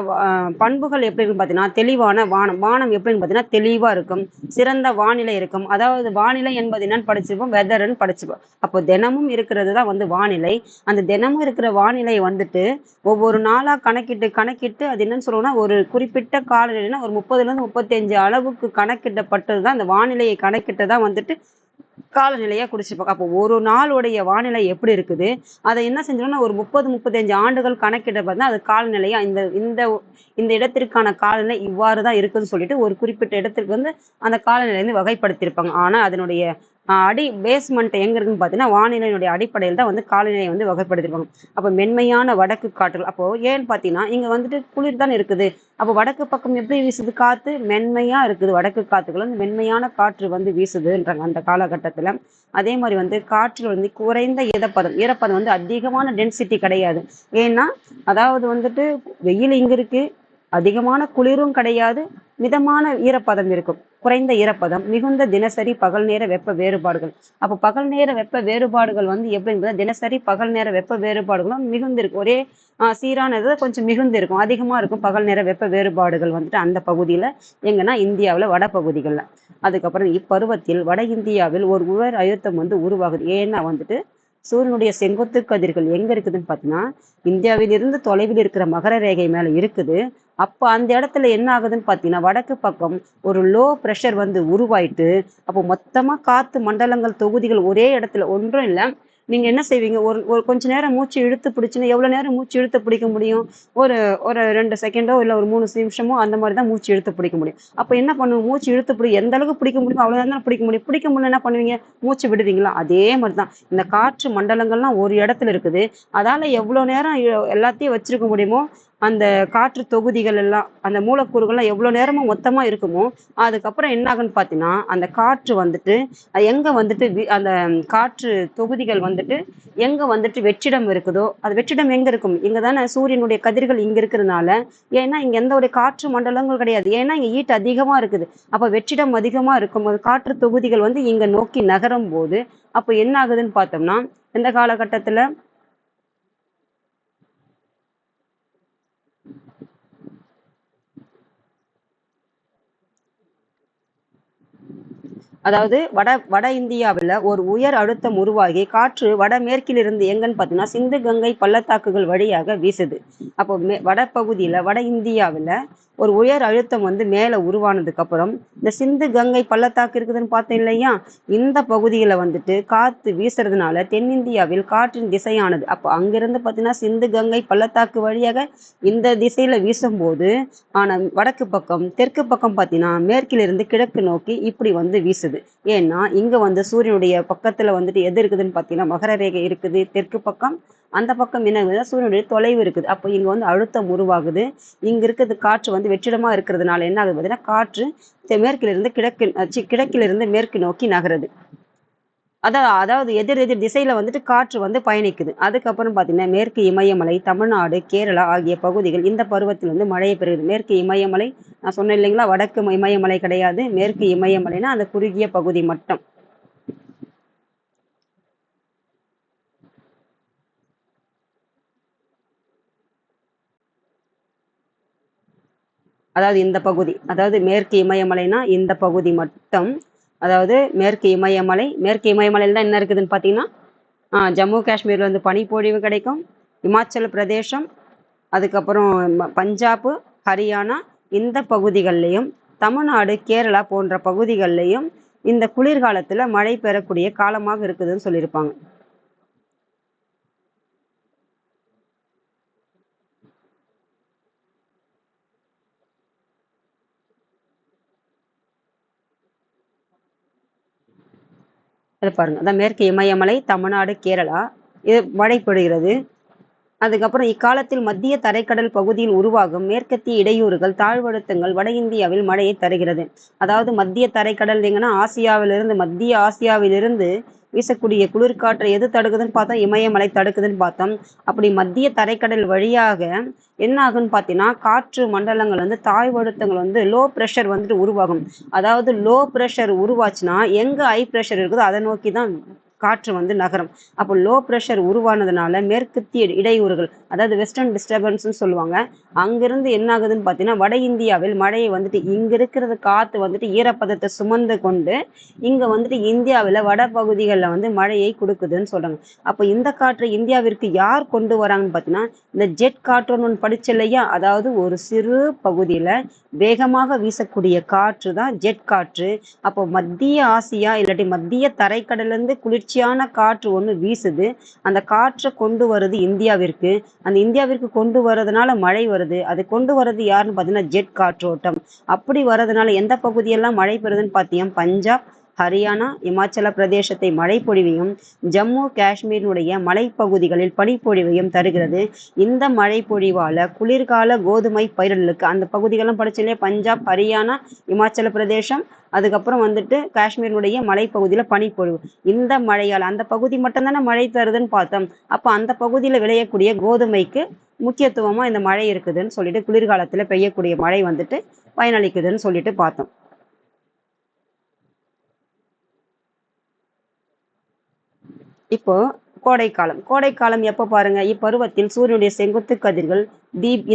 பண்புகள் எப்படின்னு பார்த்தீங்கன்னா தெளிவான வானம் எப்படின்னு பார்த்தீங்கன்னா தெளிவா இருக்கும், சிறந்த வானிலை இருக்கும். அதாவது வானிலை என்பது என்னன்னு படிச்சிருப்போம், வெதர்ன்னு படிச்சிருப்போம். அப்போ தினமும் இருக்கிறது தான் வந்து வானிலை. அந்த தினமும் இருக்கிற வானிலை வந்துட்டு ஒவ்வொரு நாளா கணக்கிட்டு அது என்னன்னு சொல்லுவோம்னா ஒரு குறிப்பிட்ட காலநிலைனா ஒரு 30லேருந்து 35 அளவுக்கு கணக்கிடப்பட்டது தான் அந்த வானிலையை கணக்கிட்டு தான் வந்துட்டு காலநிலையா குடிச்சிருப்பாங்க. அப்போ ஒரு நாளுடைய வானிலை எப்படி இருக்குது அதை என்ன செஞ்சோம்னா ஒரு 30-35 ஆண்டுகள் கணக்கிட பார்த்தா அது காலநிலையா இந்த இந்த இந்த இடத்திற்கான காலநிலை இவ்வாறுதான் இருக்குன்னு சொல்லிட்டு ஒரு குறிப்பிட்ட இடத்துக்கு வந்து அந்த காலநிலை வந்து வகைப்படுத்தியிருப்பாங்க. ஆனா அதனுடைய அடி பேஸ்மெண்ட் எங்க இருக்குன்னு பார்த்தீங்கன்னா வானிலையினுடைய அடிப்படையில் தான் வந்து காலநிலையை வந்து வகைப்படுத்திருப்பாங்க. அப்போ மென்மையான வடக்கு காற்றுகள், அப்போ ஏன்னு பார்த்தீங்கன்னா இங்க வந்துட்டு குளிர் தான் இருக்குது. அப்போ வடக்கு பக்கம் எப்படி வீசுது காத்து? மென்மையா இருக்குது. வடக்கு காத்துக்கள் வந்து மென்மையான காற்று வந்து வீசுதுன்றாங்க அந்த காலகட்டத்துல. அதே மாதிரி வந்து காற்றில் வந்து குறைந்த ஈரப்பதம், ஈரப்பதம் வந்து அதிகமான டென்சிட்டி கிடையாது. ஏன்னா அதாவது வந்துட்டு வெயில் இங்க இருக்கு, அதிகமான குளிரும் கிடையாது, மிதமான ஈரப்பதம் இருக்கும். குறைந்த ஈரப்பதம், மிகுந்த தினசரி பகல் நேர வெப்ப வேறுபாடுகள். அப்போ பகல் நேர வெப்ப வேறுபாடுகள் வந்து எப்படின்னா தினசரி பகல் நேர வெப்ப வேறுபாடுகளும் மிகுந்து இருக்கும். ஒரே சீரானது கொஞ்சம் மிகுந்து இருக்கும், அதிகமா இருக்கும் பகல் நேர வெப்ப வேறுபாடுகள் வந்துட்டு அந்த பகுதியில. எங்கன்னா இந்தியாவில் வட பகுதிகள்ல. அதுக்கப்புறம் இப்பருவத்தில் வட இந்தியாவில் ஒரு உயர் அழுத்தம் வந்து உருவாகுது. ஏன்னா வந்துட்டு சூரியனுடைய செங்குத்து கதிர்கள் எங்க இருக்குதுன்னு பார்த்தீங்கன்னா இந்தியாவிலிருந்து தொலைவில் இருக்கிற மகர ரேகை மேல இருக்குது. அப்ப அந்த இடத்துல என்ன ஆகுதுன்னு பார்த்தீங்கன்னா வடக்கு பக்கம் ஒரு லோ ப்ரெஷர் வந்து உருவாயிட்டு, அப்போ மொத்தமா காத்து மண்டலங்கள் தொகுதிகள் ஒரே இடத்துல ஒன்றும் இல்லை. நீங்க என்ன செய்வீங்க, ஒரு ஒரு கொஞ்ச நேரம் மூச்சு இழுத்து பிடிச்சுன்னா எவ்வளவு நேரம் மூச்சு இழுத்து பிடிக்க முடியும்? ஒரு ஒரு 2 செகண்டோ இல்ல ஒரு 3 நிமிஷமோ அந்த மாதிரி தான் மூச்சு இழுத்து பிடிக்க முடியும். அப்ப என்ன பண்ணும், மூச்சு இழுத்து எந்த அளவுக்கு பிடிக்க முடியுமோ அவ்வளவு நேரம் தான் பிடிக்க முடியும். பிடிக்க முடியல என்ன பண்ணுவீங்க, மூச்சு விடுவீங்களா? அதே மாதிரிதான் இந்த காற்று மண்டலங்கள்லாம் ஒரு இடத்துல இருக்குது. அதால எவ்வளவு நேரம் எல்லாத்தையும் வச்சிருக்க முடியுமோ அந்த காற்று தொகுதிகள் எல்லாம், அந்த மூலக்கூறுகள்லாம் எவ்வளவு நேரமும் மொத்தமா இருக்குமோ அதுக்கப்புறம் என்ன ஆகுன்னு பார்த்தீங்கன்னா அந்த காற்று வந்துட்டு எங்க வந்துட்டு அந்த காற்று தொகுதிகள் வந்துட்டு எங்க வந்துட்டு வெற்றிடம் இருக்குதோ, அது வெற்றிடம் எங்க இருக்கும், இங்க தானே சூரியனுடைய கதிர்கள் இங்க இருக்கிறதுனால. ஏன்னா இங்க எந்த ஒரு காற்று மண்டலங்கள் கிடையாது, ஏன்னா இங்க ஈட்டு அதிகமா இருக்குது. அப்ப வெற்றிடம் அதிகமா இருக்கும்போது காற்று தொகுதிகள் வந்து இங்க நோக்கி நகரும் போது அப்ப என்ன ஆகுதுன்னு பார்த்தோம்னா இந்த காலகட்டத்துல அதாவது வட வட இந்தியாவில் ஒரு உயர் அழுத்தம் உருவாகி காற்று வடமேற்கிலிருந்து எங்கன்னு பார்த்தீங்கன்னா சிந்து கங்கை பள்ளத்தாக்குகள் வழியாக வீசுது. அப்போ வட பகுதியில் வட இந்தியாவில் ஒரு உயர் அழுத்தம் வந்து மேலே உருவானதுக்கு அப்புறம் இந்த சிந்து கங்கை பள்ளத்தாக்கு இருக்குதுன்னு பார்த்தேன் இல்லையா, இந்த பகுதியில் வந்துட்டு காற்று வீசுறதுனால தென்னிந்தியாவில் காற்றின் திசையானது அப்போ அங்கிருந்து பார்த்தீங்கன்னா சிந்து கங்கை பள்ளத்தாக்கு வழியாக இந்த திசையில வீசும்போது ஆனா வடக்கு பக்கம் தெற்கு பக்கம் பார்த்தீங்கன்னா மேற்கிலிருந்து கிழக்கு நோக்கி இப்படி வந்து வீசுது. ஏன்னா இங்க வந்து சூரியனுடைய பக்கத்துல வந்துட்டு எது இருக்குதுன்னு பார்த்தீங்கன்னா மகர ரேகை இருக்குது தெற்கு பக்கம். அந்த பக்கம் என்ன சூரியனுடைய தொலைவு இருக்குது. அப்போ இங்க வந்து அழுத்தம் உருவாகுது. இங்க இருக்கிறது காற்று வந்து வெற்றிடமா இருக்கிறதுனால என்ன ஆகுது பார்த்தீங்கன்னா காற்று மேற்கிலிருந்து கிழக்கிலிருந்து மேற்கு நோக்கி நகருது. அதாவது எதிர் எதிர் திசையில வந்துட்டு காற்று வந்து பயணிக்குது. அதுக்கப்புறம் பார்த்தீங்கன்னா மேற்கு இமயமலை, தமிழ்நாடு, கேரளா ஆகிய பகுதிகள் இந்த பருவத்தில் வந்து மழையை பெறுகிறது. மேற்கு இமயமலை நான் சொன்னேன் இல்லைங்களா, வடக்கு இமயமலை கிடையாது, மேற்கு இமயமலைனா அந்த குறுகிய பகுதி மட்டும். அதாவது இந்த பகுதி, அதாவது மேற்கு இமயமலைனா இந்த பகுதி மட்டும். அதாவது மேற்கு இமயமலையில் தான் என்ன இருக்குதுன்னு பார்த்தீங்கன்னா ஜம்மு காஷ்மீர்ல வந்து பனிப்பொழிவு கிடைக்கும், இமாச்சல பிரதேசம், அதுக்கப்புறம் பஞ்சாப், ஹரியானா இந்த பகுதிகள்லையும், தமிழ்நாடு, கேரளா போன்ற பகுதிகள்லையும் இந்த குளிர்காலத்துல மழை பெறக்கூடிய காலமாக இருக்குதுன்னு சொல்லியிருப்பாங்க. அது பாருங்க, அதான் மேற்கு இமயமலை, தமிழ்நாடு, கேரளா இது மழை பொழிகிறது. அதுக்கப்புறம் இக்காலத்தில் மத்திய தரைக்கடல் பகுதியில் உருவாகும் மேற்கத்திய இடையூறுகள் தாழ்வழுத்தங்கள் வட இந்தியாவில் மழையை தருகிறது. அதாவது மத்திய தரைக்கடல் எங்கன்னா ஆசியாவிலிருந்து மத்திய ஆசியாவிலிருந்து வீசக்கூடிய குளிர்காற்றை எது தடுக்குதுன்னு பார்த்தோம், இமயமலை தடுக்குதுன்னு பார்த்தோம். அப்படி மத்திய தரைக்கடல் வழியாக என்ன ஆகுன்னு பார்த்தீங்கன்னா காற்று மண்டலங்கள் வந்து தாழ்வழுத்தங்கள் வந்து லோ ப்ரெஷர் வந்துட்டு உருவாகும். அதாவது லோ ப்ரெஷர் உருவாச்சுன்னா எங்க ஹை ப்ரெஷர் இருக்குதோ அதை நோக்கி தான் காற்று வந்து நகரும். அப்போ லோ ப்ரெஷர் உருவானதுனால மேற்கத்திய இடையூறுகள், அதாவது வெஸ்டர்ன் டிஸ்டர்பன்ஸ்னு சொல்லுவாங்க, அங்கிருந்து என்ன ஆகுதுன்னு பார்த்தீங்கன்னா வட இந்தியாவில் மழையை வந்துட்டு இங்க இருக்கிறது காத்து வந்துட்டு ஈரப்பதத்தை சுமந்து கொண்டு இங்க வந்துட்டு இந்தியாவில் வட பகுதிகளில் வந்து மழையை கொடுக்குதுன்னு சொல்றாங்க. அப்போ இந்த காற்றை இந்தியாவிற்கு யார் கொண்டு வராங்கன்னு பார்த்தீங்கன்னா இந்த ஜெட் காற்றுன்னு ஒன்று படிச்சு இல்லையா, அதாவது ஒரு சிறு பகுதியில வேகமாக வீசக்கூடிய காற்று தான் ஜெட் காற்று. அப்போ மத்திய ஆசியா இல்லாட்டி மத்திய தரைக்கடலிருந்து குளிர்ச்சியான காற்று ஒன்று வீசுது, அந்த காற்றை கொண்டு வருது இந்தியாவிற்கு. அந்த இந்தியாவிற்கு கொண்டு வர்றதுனால மழை வருது. அது கொண்டு வர்றது யாருன்னு பார்த்தீங்கன்னா ஜெட் காற்றோட்டம். அப்படி வர்றதுனால எந்த பகுதியெல்லாம் மழை பெறுதுன்னு பார்த்தீங்கன்னா பஞ்சாப், ஹரியானா, இமாச்சல பிரதேசத்தை மழைப்பொழிவையும், ஜம்மு காஷ்மீரினுடைய மலைப்பகுதிகளில் பனிப்பொழிவையும் தருகிறது. இந்த மழைப்பொழிவால குளிர்கால கோதுமை பயிர்களுக்கு அந்த பகுதிகளும் படிச்சு இல்லையா, பஞ்சாப், ஹரியானா, இமாச்சல பிரதேசம், அதுக்கப்புறம் வந்துட்டு காஷ்மீரினுடைய மலைப்பகுதியில பனிப்பொழிவு. இந்த மழையால் அந்த பகுதி மட்டும்தானே மழை தருதுன்னு பார்த்தோம். அப்ப அந்த பகுதியில விளையக்கூடிய கோதுமைக்கு முக்கியத்துவமா இந்த மழை இருக்குதுன்னு சொல்லிட்டு, குளிர்காலத்துல பெய்யக்கூடிய மழை வந்துட்டு பயனளிக்குதுன்னு சொல்லிட்டு பார்த்தோம். இப்போ கோடைக்காலம். கோடைக்காலம் எப்ப பாருங்க, இப்பருவத்தில் சூரியனுடைய செங்குத்து கதிர்கள்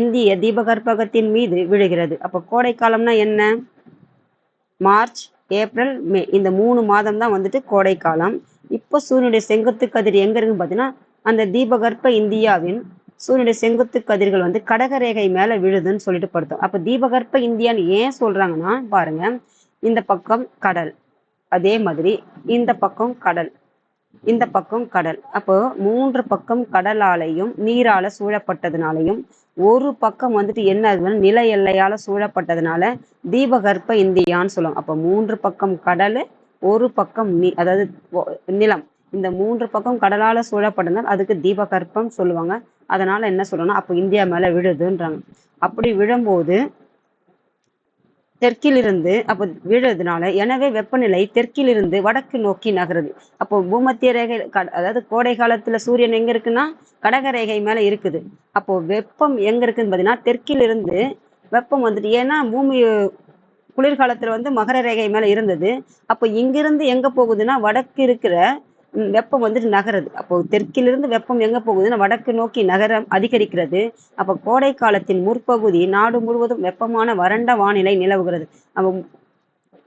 இந்திய தீபகற்பகத்தின் மீது விழுகிறது. அப்ப கோடைக்காலம்னா என்ன? மார்ச், ஏப்ரல், மே இந்த 3 மாதம் தான் வந்துட்டு கோடைக்காலம். இப்போ சூரியனுடைய செங்குத்து கதிர் எங்க இருக்குன்னு பார்த்தீங்கன்னா, அந்த தீபகற்ப இந்தியாவின் சூரியனுடைய செங்குத்து கதிர்கள் வந்து கடகரேகை மேல விழுதுன்னு சொல்லிட்டு படுத்தோம். அப்ப தீபகற்ப இந்தியான்னு ஏன் சொல்றாங்கன்னா பாருங்க, இந்த பக்கம் கடல், அதே மாதிரி இந்த பக்கம் கடல், இந்த பக்கம் கடல். அப்போ 3 பக்கம் கடலாலையும் நீரால சூழப்பட்டதுனாலையும், ஒரு பக்கம் வந்துட்டு என்ன ஆகுதுன்னா நில எல்லையால சூழப்பட்டதுனால தீபகற்ப இந்தியான்னு சொல்லுவாங்க. அப்ப 3 பக்கம் கடல், ஒரு பக்கம் அதாவது நிலம். இந்த 3 பக்கம் கடலால சூழப்பட்டதுனால அதுக்கு தீபகற்பம் சொல்லுவாங்க. அதனால என்ன சொல்றோம்னா அப்ப இந்தியா மேல விழுதுன்றாங்க. அப்படி விழும்போது தெற்கிலிருந்து அப்போ விழுறதுனால, எனவே வெப்பநிலை தெற்கிலிருந்து வடக்கு நோக்கி நகருது. அப்போ பூமத்திய ரேகை அதாவது கோடை காலத்துல சூரியன் எங்க இருக்குன்னா கடகரேகை மேல இருக்குது. அப்போ வெப்பம் எங்க இருக்குன்னு பார்த்தீங்கன்னா தெற்கிலிருந்து வெப்பம் வந்துட்டு, ஏன்னா பூமி குளிர்காலத்துல வந்து மகர ரேகை மேல இருந்தது. அப்போ இங்கிருந்து எங்க போகுதுன்னா வடக்கு இருக்கிற வெப்பம் வந்துட்டு நகருது. அப்போ தெற்கிலிருந்து வெப்பம் எங்க போகுதுன்னா வடக்கு நோக்கி நகர அதிகரிக்கிறது. அப்ப கோடை காலத்தின் முற்பகுதி நாடு முழுவதும் வெப்பமான வறண்ட வானிலை நிலவுகிறது. அப்ப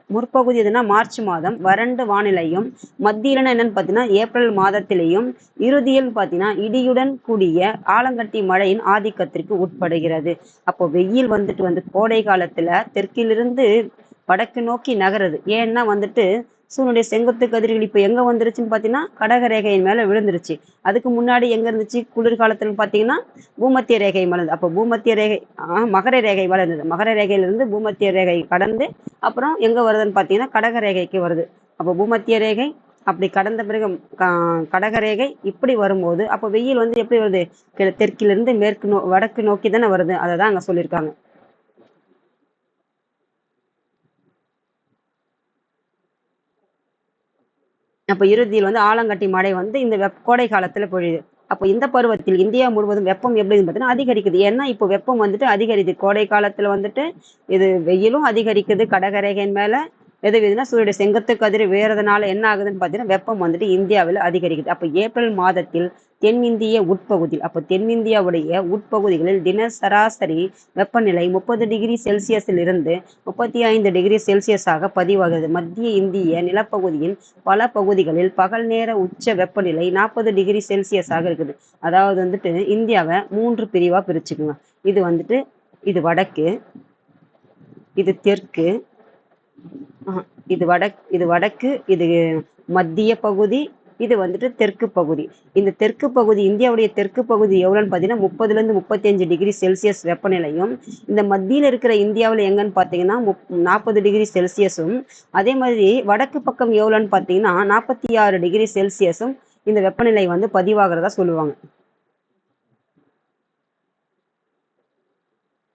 முற்பகுதி எதுனா மார்ச் மாதம் வறண்ட வானிலையும், மத்தியில என்னன்னு பார்த்தீங்கன்னா ஏப்ரல் மாதத்திலையும், இறுதியில் பார்த்தீங்கன்னா இடியுடன் கூடிய ஆலங்கட்டி மழையின் ஆதிக்கத்திற்கு உட்படுகிறது. அப்போ வெயில் வந்துட்டு வந்து கோடை காலத்துல தெற்கிலிருந்து வடக்கு நோக்கி நகருது. ஏன்னா வந்துட்டு சூரியனுடைய செங்குத்து கதிர்கள் இப்ப எங்க வந்துருச்சுன்னு பாத்தீங்கன்னா கடகரேகையின் மேல விழுந்துருச்சு. அதுக்கு முன்னாடி எங்க இருந்துச்சு குளிர்காலத்துல பாத்தீங்கன்னா பூமத்திய ரேகை மேல. அப்போ பூமத்திய ரேகை மகர ரேகை மேல இருந்தது. மகர ரேகையிலிருந்து பூமத்திய ரேகை கடந்து அப்புறம் எங்க வருதுன்னு பாத்தீங்கன்னா கடக ரேகைக்கு வருது. அப்போ பூமத்திய ரேகை அப்படி கடந்த பிறகு கடகரேகை இப்படி வரும்போது அப்போ வெயில் வந்து எப்படி வருது, தெற்கிலிருந்து வடக்கு நோக்கி தானே வருது. அதை தான் அங்க சொல்லியிருக்காங்க. அப்ப இறுதியில் வந்து ஆலங்கட்டி மழை வந்து இந்த கோடை காலத்துல பொழியுது. அப்போ இந்த பருவத்தில் இந்தியா முழுவதும் வெப்பம் எப்படின்னு பார்த்தீங்கன்னா அதிகரிக்குது. ஏன்னா இப்போ வெப்பம் வந்துட்டு அதிகரிக்குது. கோடை காலத்துல வந்துட்டு இது வெயிலும் அதிகரிக்குது கடகரேகையின் மேல. எது விதுனா சூரியனுடைய செங்குத்து கதிர் வேறதுனால என்ன ஆகுதுன்னு பார்த்தீங்கன்னா வெப்பம் வந்துட்டு இந்தியாவில் அதிகரிக்குது. அப்போ ஏப்ரல் மாதத்தில் தென்னிந்திய உட்பகுதி, அப்போ தென்னிந்தியாவுடைய உட்பகுதிகளில் தின சராசரி வெப்பநிலை 30 டிகிரி செல்சியஸில் இருந்து 35 டிகிரி செல்சியஸாக பதிவாகிறது. மத்திய இந்திய நிலப்பகுதியின் பல பகுதிகளில் பகல் நேர உச்ச வெப்பநிலை 40 டிகிரி செல்சியஸாக இருக்குது. அதாவது வந்துட்டு இந்தியாவை 3 பிரிவா பிரிச்சுக்குங்க. இது வந்துட்டு இது வடக்கு, இது தெற்கு, இது வடக்கு, இது மத்திய பகுதி, இது வந்துட்டு தெற்கு பகுதி. இந்த தெற்கு பகுதி இந்தியாவுடைய தெற்கு பகுதி எவ்வளோன்னு பார்த்தீங்கன்னா 30லேருந்து 35 டிகிரி செல்சியஸ் வெப்பநிலையும், இந்த மத்தியில் இருக்கிற இந்தியாவில் எங்கன்னு பார்த்தீங்கன்னா 40 டிகிரி செல்சியஸும், அதே மாதிரி வடக்கு பக்கம் எவ்வளோன்னு பார்த்தீங்கன்னா 46 டிகிரி செல்சியஸும் இந்த வெப்பநிலை வந்து பதிவாகிறதா சொல்லுவாங்க.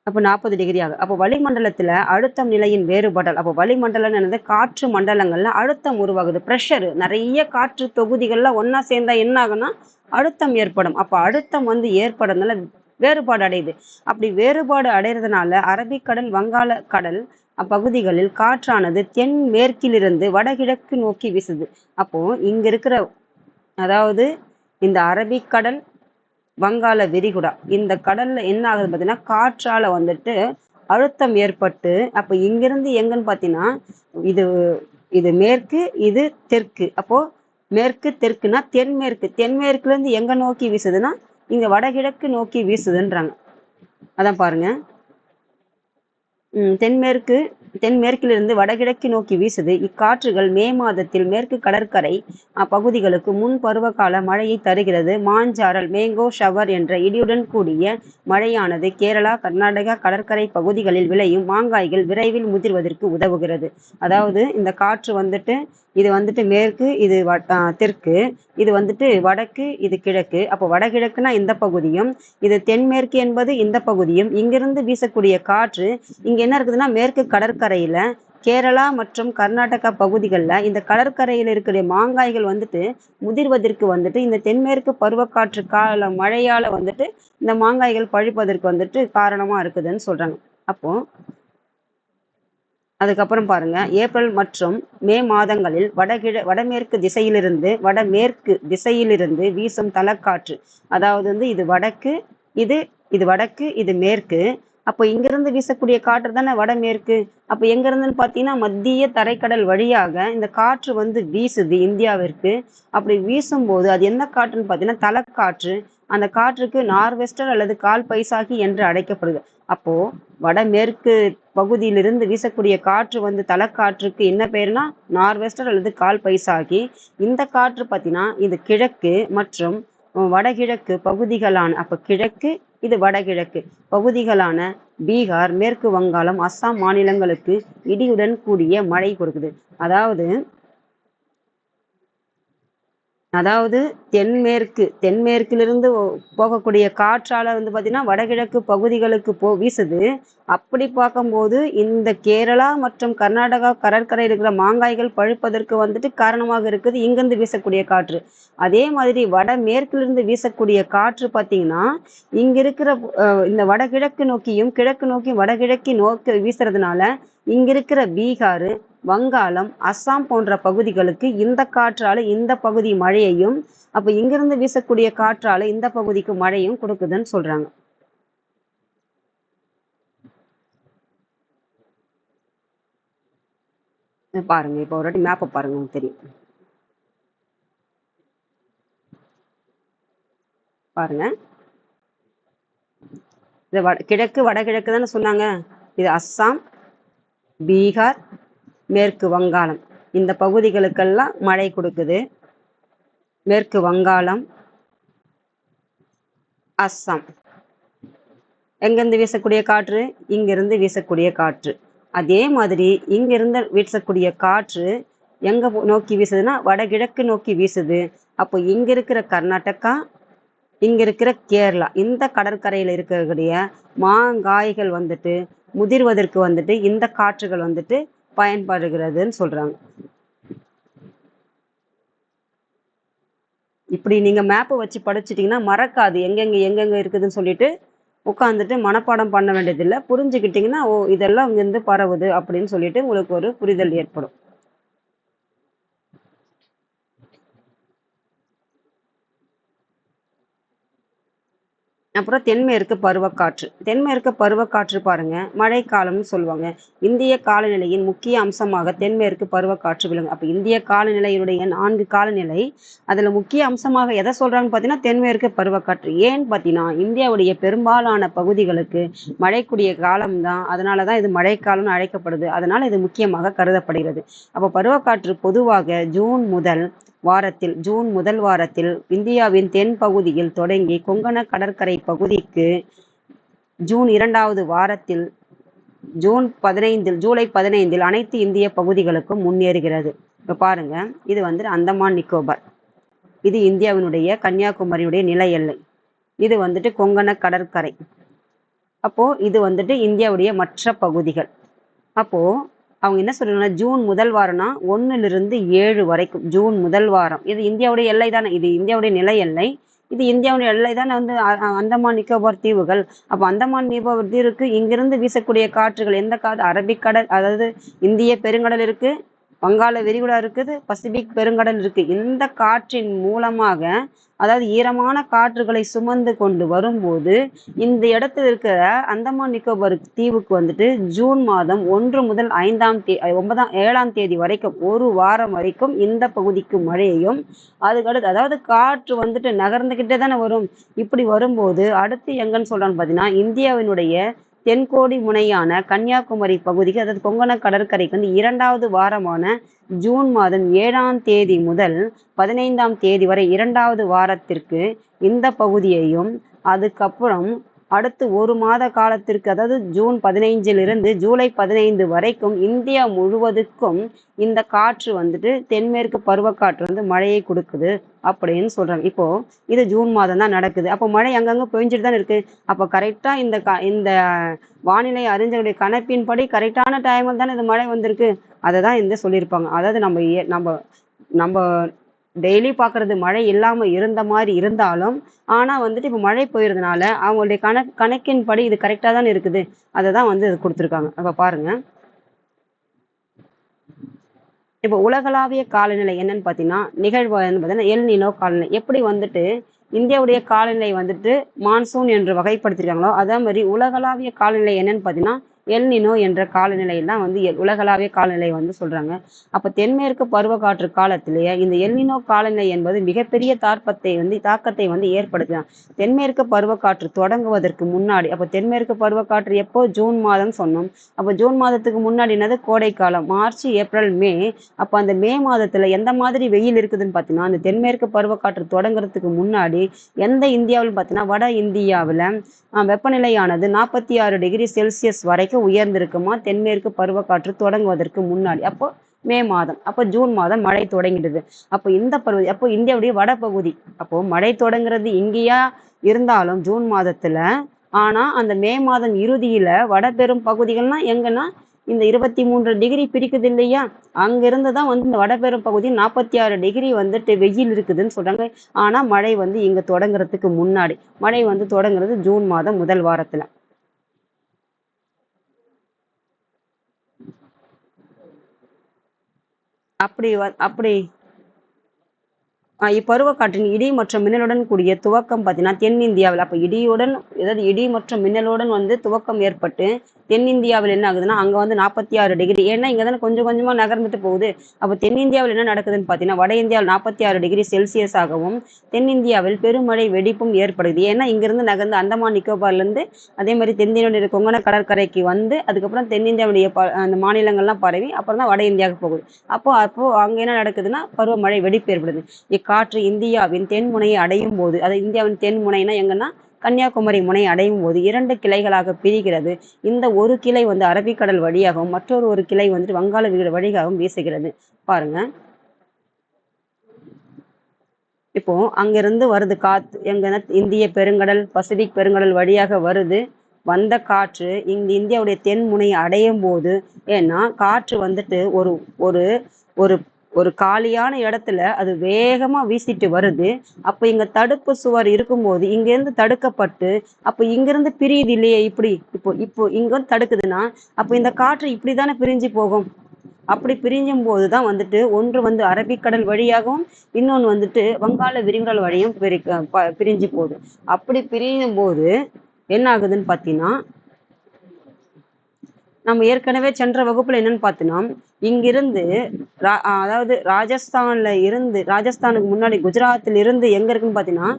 அப்போ 40 டிகிரி ஆகும். அப்போ வளிமண்டலத்துல அழுத்தம் நிலையின் வேறுபாடல். அப்போ வளிமண்டலம் என்னது, காற்று மண்டலங்கள்ல அழுத்தம் உருவாகுது. ப்ரெஷர் நிறைய காற்று தொகுதிகள்ல ஒன்னா சேர்ந்தா என்ன ஆகும்னா அழுத்தம் ஏற்படும். அப்போ அழுத்தம் வந்து ஏற்படுறதுனால வேறுபாடு அடையுது. அப்படி வேறுபாடு அடைறதுனால அரபிக்கடல், வங்காள கடல் அப்பகுதிகளில் காற்றானது தென் மேற்கிலிருந்து வடகிழக்கு நோக்கி வீசுது. அப்போ இங்க இருக்கிற அதாவது இந்த அரபிக்கடல், வங்காள விரிகுடா இந்த கடல்ல என்ன ஆகுது பார்த்தீங்கன்னா காற்றால வந்துட்டு அழுத்தம் ஏற்பட்டு, அப்ப இங்கிருந்து எங்கன்னு பார்த்தீங்கன்னா இது இது மேற்கு, இது தெற்கு. அப்போ மேற்கு தெற்குனா தென்மேற்கு, தென்மேற்குல இருந்து எங்க நோக்கி வீசுதுன்னா இங்க வடகிழக்கு நோக்கி வீசுதுன்றாங்க. அதான் பாருங்க, தென்மேற்கு தென்மேற்கிலிருந்து வடகிழக்கு நோக்கி வீசுது. இக்காற்றுகள் மே மாதத்தில் மேற்கு கடற்கரை பகுதிகளுக்கு முன் பருவகால மழையை தருகிறது. மாஞ்சாரல் மேங்கோ ஷவர் என்ற இடியுடன் கூடிய மழையானது கேரளா, கர்நாடகா கடற்கரை பகுதிகளில் விளையும் மாங்காய்கள் விரைவில் முதிர்வதற்கு உதவுகிறது. அதாவது இந்த காற்று வந்துட்டு இது வந்துட்டு மேற்கு, இது தெற்கு, இது வந்துட்டு வடக்கு, இது கிழக்கு. அப்போ வடகிழக்குனா இந்த பகுதியும், இது தென்மேற்கு என்பது இந்த பகுதியும். இங்கிருந்து வீசக்கூடிய காற்று இங்க என்ன இருக்குதுன்னா மேற்கு கடற்கரையில கேரளா மற்றும் கர்நாடகா பகுதிகளில் இந்த கடற்கரையில் இருக்கிற மாங்காய்கள் வந்துட்டு முதிர்வதற்கு வந்துட்டு இந்த தென்மேற்கு பருவக்காற்று கால மழையால வந்துட்டு இந்த மாங்காய்கள் பழுப்பதற்கு வந்துட்டு காரணமா இருக்குதுன்னு சொல்றாங்க. அப்போ அதுக்கப்புறம் பாருங்க, ஏப்ரல் மற்றும் மே மாதங்களில் வடமேற்கு திசையிலிருந்து வீசும் தலக்காற்று, அதாவது வந்து இது வடக்கு, இது வடக்கு, இது மேற்கு. அப்போ இங்கிருந்து வீசக்கூடிய காற்று தானே வடமேற்கு. அப்போ எங்க இருந்துன்னு பார்த்தீங்கன்னா மத்திய தரைக்கடல் வழியாக இந்த காற்று வந்து வீசுது இந்தியாவிற்கு. அப்படி வீசும்போது அது என்ன காற்றுன்னு பார்த்தீங்கன்னா தலக்காற்று. அந்த காற்றுக்கு நார்வெஸ்டர் அல்லது கால் பைசாகி என்று அழைக்கப்படுது. அப்போ வடமேற்கு பகுதியிலிருந்து வீசக்கூடிய காற்று வந்து தலக்காற்றுக்கு என்ன பெயர்னா நார்வெஸ்டர் அல்லது கால் பைசாகி. இந்த காற்று பார்த்தீங்கன்னா இது கிழக்கு மற்றும் வடகிழக்கு பகுதிகளான, அப்ப கிழக்கு, இது வடகிழக்கு பகுதிகளான பீகார், மேற்கு வங்காளம், அஸ்ஸாம் மாநிலங்களுக்கு இடியுடன் கூடிய மழை கொடுக்குது. அதாவது தென்மேற்கிலிருந்து போகக்கூடிய காற்றால வந்து பார்த்தீங்கன்னா வடகிழக்கு பகுதிகளுக்கு வீசுது. அப்படி பார்க்கும்போது இந்த கேரளா மற்றும் கர்நாடகா கடற்கரையில் இருக்கிற மாங்காய்கள் பழுப்பதற்கு வந்துட்டு காரணமாக இருக்குது இங்கிருந்து வீசக்கூடிய காற்று. அதே மாதிரி வடமேற்கிலிருந்து வீசக்கூடிய காற்று பார்த்தீங்கன்னா இங்க இருக்கிற இந்த வடகிழக்கு நோக்கியும் கிழக்கு நோக்கியும் வடகிழக்கு நோக்கி வீசுறதுனால இங்க இருக்கிற பீகார், வங்காளம், அஸ்ஸாம் போன்ற பகுதிகளுக்கு இந்த காற்றால இந்த பகுதி மழையையும், அப்ப இங்கிருந்து வீசக்கூடிய காற்றால இந்த பகுதிக்கு மழையும் கொடுக்குதுன்னு சொல்றாங்க. பாருங்க, இப்ப ஒரு வாட்டி மேப்பை பாருங்க, உங்களுக்கு தெரியும். பாருங்க, இது கிழக்கு வடகிழக்கு தானே சொன்னாங்க. இது அஸ்ஸாம், பீகார், மேற்கு வங்காளம் இந்த பகுதிகளுக்கெல்லாம் மழை கொடுக்குது. மேற்கு வங்காளம், அஸ்ஸாம் எங்கிருந்து வீசக்கூடிய காற்று, இங்கிருந்து வீசக்கூடிய காற்று. அதே மாதிரி இங்கிருந்து வீசக்கூடிய காற்று எங்க நோக்கி வீசுதுன்னா வடகிழக்கு நோக்கி வீசுது. அப்போ இங்க இருக்கிற கர்நாடகா, இங்க இருக்கிற கேரளா இந்த கடற்கரையில் இருக்கக்கூடிய மாங்காய்கள் வந்துட்டு முதிர்வதற்கு வந்துட்டு இந்த காற்றுகள் வந்துட்டு பயன்படுகிறதுன்னு சொல்றாங்க. இப்படி நீங்க மேப்பை வச்சு படிச்சுட்டீங்கன்னா மறக்காது எங்கெங்க இருக்குதுன்னு சொல்லிட்டு உட்காந்துட்டு மனப்பாடம் பண்ண வேண்டியதில்லை. புரிஞ்சுக்கிட்டீங்கன்னா ஓ இதெல்லாம் இங்கிருந்து பரவுது அப்படின்னு சொல்லிட்டு உங்களுக்கு ஒரு புரிதல் ஏற்படும். அப்புறம் தென்மேற்கு பருவக்காற்று பாருங்க மழைக்காலம்னு சொல்லுவாங்க. இந்திய காலநிலையின் முக்கிய அம்சமாக தென்மேற்கு பருவக்காற்று விளங்கும். அப்ப இந்திய காலநிலையுடைய 4 காலநிலை, அதுல முக்கிய அம்சமாக எதை சொல்றாங்கன்னு பார்த்தீங்கன்னா தென்மேற்கு பருவக்காற்று. ஏன்னு பார்த்தீங்கன்னா இந்தியாவுடைய பெரும்பாலான பகுதிகளுக்கு மழைக்கூடிய காலம்தான், அதனாலதான் இது மழைக்காலம்னு அழைக்கப்படுது. அதனால இது முக்கியமாக கருதப்படுகிறது. அப்ப பருவக்காற்று பொதுவாக ஜூன் முதல் வாரத்தில் இந்தியாவின் தென் பகுதியில் தொடங்கி கொங்கண கடற்கரை பகுதிக்கு ஜூன் 2வது வாரத்தில் ஜூலை 15 அனைத்து இந்திய பகுதிகளுக்கும் முன்னேறுகிறது. இப்ப பாருங்க, இது வந்து அந்தமான் நிக்கோபார், இது இந்தியாவினுடைய கன்னியாகுமரியுடைய நில எல்லை, இது வந்துட்டு கொங்கண கடற்கரை. அப்போ இது வந்துட்டு இந்தியாவுடைய மற்ற பகுதிகள். அப்போ அவங்க என்ன சொல்றாங்கன்னா ஜூன் முதல் வாரம்னா 1 to 7 வரைக்கும் ஜூன் முதல் வாரம். இது இந்தியாவுடைய எல்லை தானே, இது இந்தியாவுடைய நில எல்லை, இது இந்தியாவுடைய எல்லை தானே வந்து அந்தமான் நிக்கோபார் தீவுகள். அப்போ அந்தமான் நிக்கோபார் தீவுக்கு இங்கிருந்து வீசக்கூடிய காற்றுகள் எந்த காற்று, அரபிக்கடல், அதாவது இந்திய பெருங்கடல் இருக்கு, வங்காள விரிகுடா இருக்குது, பசிபிக் பெருங்கடல் இருக்கு. இந்த காற்றின் மூலமாக, அதாவது ஈரமான காற்றுகளை சுமந்து கொண்டு வரும்போது இந்த இடத்துல இருக்கிற அந்தமான் நிக்கோபார் தீவுக்கு வந்துட்டு ஜூன் மாதம் 1 முதல் 7ஆம் தேதி வரைக்கும் ஒரு வாரம் வரைக்கும் இந்த பகுதிக்கு மழையையும், அதுக்கடுத்து அதாவது காற்று வந்துட்டு நகர்ந்துகிட்டே தானே வரும். இப்படி வரும்போது அடுத்து எங்கன்னு சொல்றான்னு பார்த்தீங்கன்னா இந்தியாவினுடைய தென்கோடி முனையான கன்னியாகுமரி பகுதிக்கு, அதாவது கொங்கண கடற்கரைக்கு வந்து 2வது வாரமான ஜூன் மாதம் 7ஆம் தேதி முதல் 15ஆம் தேதி வரை 2வது வாரத்திற்கு இந்த பகுதியையும், அதுக்கப்புறம் அடுத்து 1 மாத காலத்திற்கு, அதாவது ஜூன் 15லிருந்து ஜூலை 15 வரைக்கும் இந்தியா முழுவதுக்கும் இந்த காற்று வந்துட்டு தென்மேற்கு பருவக்காற்று வந்து மழையை கொடுக்குது அப்படின்னு சொல்றாங்க. இப்போ இது ஜூன் மாதம் தான் நடக்குது. அப்போ மழை அங்கங்க பெஞ்சிட்டு தான் இருக்கு. அப்போ கரெக்டா இந்த வானிலை அறிஞருடைய கணக்கின்படி கரெக்டான டைமில் தானே இது மழை வந்திருக்கு. அதை தான் இந்த சொல்லியிருப்பாங்க. அதாவது நம்ம நம்ம டெய்லி பார்க்கறது மழை இல்லாம இருந்த மாதிரி இருந்தாலும், ஆனா வந்துட்டு இப்போ மழை பெய்யறதுனால அவங்களுடைய கணக்கின்படி இது கரெக்டா தான் இருக்குது. அதை தான் வந்து கொடுத்துருக்காங்க. அப்ப பாருங்க, இப்போ உலகளாவிய காலநிலை என்னன்னு பார்த்தீங்கன்னா, நிகழ்வு பார்த்தீங்கன்னா எல் நினோ காலநிலை. எப்படி வந்துட்டு இந்தியாவுடைய காலநிலை வந்துட்டு மான்சூன் என்று வகைப்படுத்திருக்காங்களோ, அதே மாதிரி உலகளாவிய காலநிலை என்னன்னு பார்த்தீங்கன்னா எல் நினோ என்ற காலநிலையை தான் வந்து உலகளாவிய காலநிலை வந்து சொல்றாங்க. அப்ப தென்மேற்கு பருவக்காற்று காலத்திலேயே இந்த எல் நினோ காலநிலை என்பது மிகப்பெரிய தாக்கத்தை வந்து ஏற்படுத்தும். தென்மேற்கு பருவக்காற்று தொடங்குவதற்கு முன்னாடி, அப்ப தென்மேற்கு பருவக்காற்று எப்போ? ஜூன் மாதம் சொன்னோம். அப்ப ஜூன் மாதத்துக்கு முன்னாடி என்னது? கோடைக்காலம். மார்ச், ஏப்ரல், மே. அப்ப அந்த மே மாதத்துல எந்த மாதிரி வெயில் இருக்குதுன்னு பார்த்தீங்கன்னா, அந்த தென்மேற்கு பருவக்காற்று தொடங்குறதுக்கு முன்னாடி எந்த இந்தியாவில் பார்த்தீங்கன்னா வட இந்தியாவில் வெப்பநிலையானது 46 டிகிரி செல்சியஸ் வரைக்கும் உயர்ந்திருக்குமா, தென்மேற்கு பருவக்காற்று தொடங்குவதற்கு முன்னாடி. அப்போ மே மாதம். அப்போ ஜூன் மாதம் மழை தொடங்கிடுது. அப்போ இந்தியாவுடைய வடபகுதி, அப்போ மழை தொடங்குறது இங்கேயா இருந்தாலும் ஜூன் மாதத்துல, ஆனா அந்த மே மாதம் இறுதியில வடபெரும் பகுதிகள்னா எங்கன்னா இந்த 23 டிகிரி பிடிக்குது இல்லையா, அங்கிருந்து தான் வந்து இந்த வடபெரும் பகுதி 46 டிகிரி வந்துட்டு வெயில் இருக்குதுன்னு சொல்றாங்க. ஆனா மழை வந்து இங்க தொடங்குறதுக்கு முன்னாடி, மழை வந்து தொடங்குறது ஜூன் மாதம் முதல் வாரத்துல. அப்படி இப்பருவக்காற்றின் இடி மற்றும் மின்னலுடன் கூடிய துவக்கம் பார்த்தீங்கன்னா தென்னிந்தியாவில், அப்போ இடி மற்றும் மின்னலுடன் வந்து துவக்கம் ஏற்பட்டு தென்னிந்தியாவில் என்ன ஆகுதுன்னா அங்க வந்து 46 டிகிரி, ஏன்னா இங்க தானே கொஞ்சம் கொஞ்சமா நகர்ந்துட்டு போகுது. அப்போ தென்னிந்தியாவில் என்ன நடக்குதுன்னு பார்த்தீங்கன்னா, வட இந்தியாவில் 46 டிகிரி செல்சியஸ் ஆகவும் தென்னிந்தியாவில் பெருமழை வெடிப்பும் ஏற்படுது. ஏன்னா இங்கிருந்து நகர்ந்து அந்தமான் நிக்கோபார்ல இருந்து அதே மாதிரி தென்னிந்தியாவுடைய கொங்கண கடற்கரைக்கு வந்து அதுக்கப்புறம் தென்னிந்தியாவுடைய அந்த மாநிலங்கள்லாம் பரவி அப்புறம் தான் வட இந்தியாவுக்கு போகுது. அப்போ அங்க என்ன நடக்குதுன்னா பருவமழை வெடிப்பு ஏற்படுது. காற்று இந்தியாவின் தென்முனையை அடையும் போது, அதாவது இந்தியாவின் தென்முனைனா எங்கன்னா கன்னியாகுமரி முனை அடையும் போது 2 கிளைகளாக பிரிகிறது. இந்த ஒரு கிளை வந்து அரபிக்கடல் வழியாகவும் மற்றொரு கிளை வந்து வங்காள விரிகுடா வழியாகவும் வீசுகிறது. பாருங்க, இப்போ அங்கிருந்து வருது காத்து எங்கன்னா இந்திய பெருங்கடல், பசிபிக் பெருங்கடல் வழியாக வருது. வந்த காற்று இந்தியாவுடைய தென்முனை அடையும் போது, ஏன்னா காற்று வந்துட்டு ஒரு ஒரு ஒரு ஒரு காலியான இடத்துல அது வேகமா வீசிட்டு வருது. அப்ப இங்க தடுப்பு சுவர் இருக்கும்போது இங்கிருந்து தடுக்கப்பட்டு, அப்ப இங்கிருந்து பிரியுது இல்லையே, இப்போ இங்க வந்து தடுக்குதுன்னா அப்ப இந்த காற்று இப்படித்தானே பிரிஞ்சு போகும். அப்படி பிரிஞ்சும் போதுதான் வந்துட்டு ஒன்று வந்து அரபிக்கடல் வழியாகவும் இன்னொன்று வந்துட்டு வங்காள விரிகுடல் வழியும் பிரிஞ்சு போகுது. அப்படி பிரியும் போது என்ன ஆகுதுன்னு பார்த்தீங்கன்னா, நம்ம ஏற்கனவே சென்ற வகுப்புல என்னன்னு பார்த்தோம்னா, இங்கிருந்து அதாவது ராஜஸ்தானுக்கு முன்னாடி குஜராத்தில் இருந்து எங்க இருக்குன்னு பார்த்தீங்கன்னா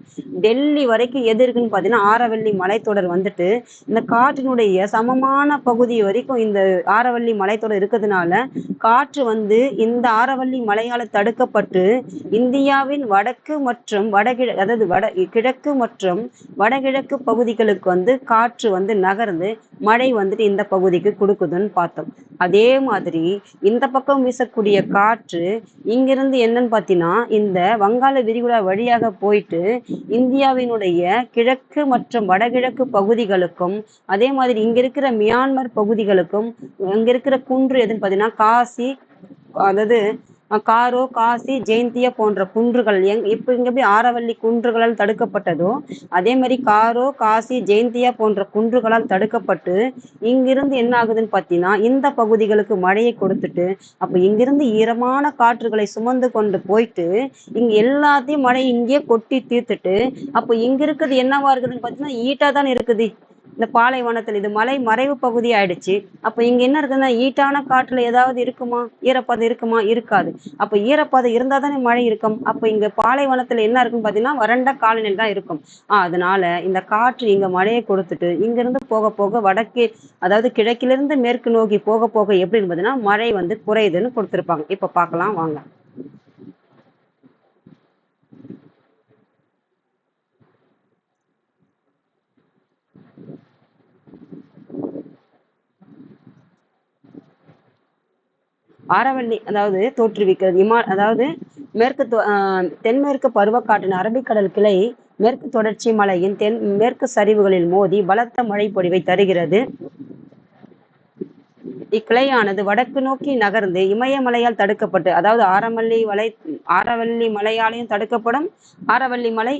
டெல்லி வரைக்கும் எது இருக்குன்னு பார்த்தீங்கன்னா ஆரவல்லி மலைத்தொடர் வந்துட்டு இந்த காற்றினுடைய சமமான பகுதி வரைக்கும் இந்த ஆரவல்லி மலைத்தொடர் இருக்கிறதுனால காற்று வந்து இந்த ஆரவல்லி மலையால தடுக்கப்பட்டு இந்தியாவின் வடக்கு மற்றும் கிழக்கு மற்றும் வடகிழக்கு பகுதிகளுக்கு வந்து காற்று வந்து நகர்ந்து மழை வந்துட்டு இந்த பகுதிக்கு கொடுக்குதுன்னு பார்த்தோம். அதே மாதிரி இந்த பக்கம் வீசக்கூடிய காற்று இங்கிருந்து என்னன்னு பார்த்தீங்கன்னா இந்த வங்காள விரிகுடா வழியாக போயிட்டு இந்தியாவினுடைய கிழக்கு மற்றும் வடகிழக்கு பகுதிகளுக்கும், அதே மாதிரி இங்க இருக்கிற மியான்மர் பகுதிகளுக்கும், இங்க இருக்கிற குன்று எதுன்னு பார்த்தீங்கன்னா காசி, அதாவது காரோ, காசி, ஜெயந்தியா போன்ற குன்றுகள் இப்ப இங்க போய் ஆரவல்லி குன்றுகளால் தடுக்கப்பட்டதோ அதே மாதிரி காரோ, காசி, ஜெயந்தியா போன்ற குன்றுகளால் தடுக்கப்பட்டு இங்கிருந்து என்ன ஆகுதுன்னு பார்த்தீங்கன்னா இந்த பகுதிகளுக்கு மழையை கொடுத்துட்டு, அப்ப இங்கிருந்து ஈரமான காற்றுகளை சுமந்து கொண்டு போயிட்டு இங்க எல்லாத்தையும் மழை இங்கேயே கொட்டி தீர்த்துட்டு, அப்ப இங்க இருக்கிறது என்னவா இருக்குதுன்னு பார்த்தீங்கன்னா ஈட்டா தான் இருக்குது. இந்த பாலைவனத்துல இது மலை மறைவு பகுதி ஆயிடுச்சு. அப்ப இங்க என்ன இருக்குன்னா ஈட்டான காற்றுல ஏதாவது இருக்குமா, ஈரப்பதம் இருக்குமா? இருக்காது. அப்ப ஈரப்பதம் இருந்தா தானே மழை இருக்கும். அப்ப இங்க பாலைவனத்துல என்ன இருக்குன்னு பாத்தீங்கன்னா வறண்ட காலநிலை தான் இருக்கும். அதனால இந்த காற்று இங்க மழையை கொடுத்துட்டு இங்க இருந்து போக போக வடக்கே, அதாவது கிழக்கிலிருந்து மேற்கு நோக்கி போக போக எப்படின்னு பாத்தீங்கன்னா மழை வந்து குறையுதுன்னு கொடுத்திருப்பாங்க. இப்ப பார்க்கலாம் வாங்க. ஆரவல்லி அதாவது தோற்றுவிக்கிறது அதாவது தென்மேற்கு பருவக்காற்றின் அரபிக்கடல் கிளை மேற்கு தொடர்ச்சி மலையின் மேற்கு சரிவுகளில் மோதி பலத்த மழை பொழிவை தருகிறது. இக்கிளையானது வடக்கு நோக்கி நகர்ந்து இமயமலையால் தடுக்கப்பட்டு, அதாவது ஆரவல்லி மலையாலையும் தடுக்கப்படும். ஆரவல்லி மலை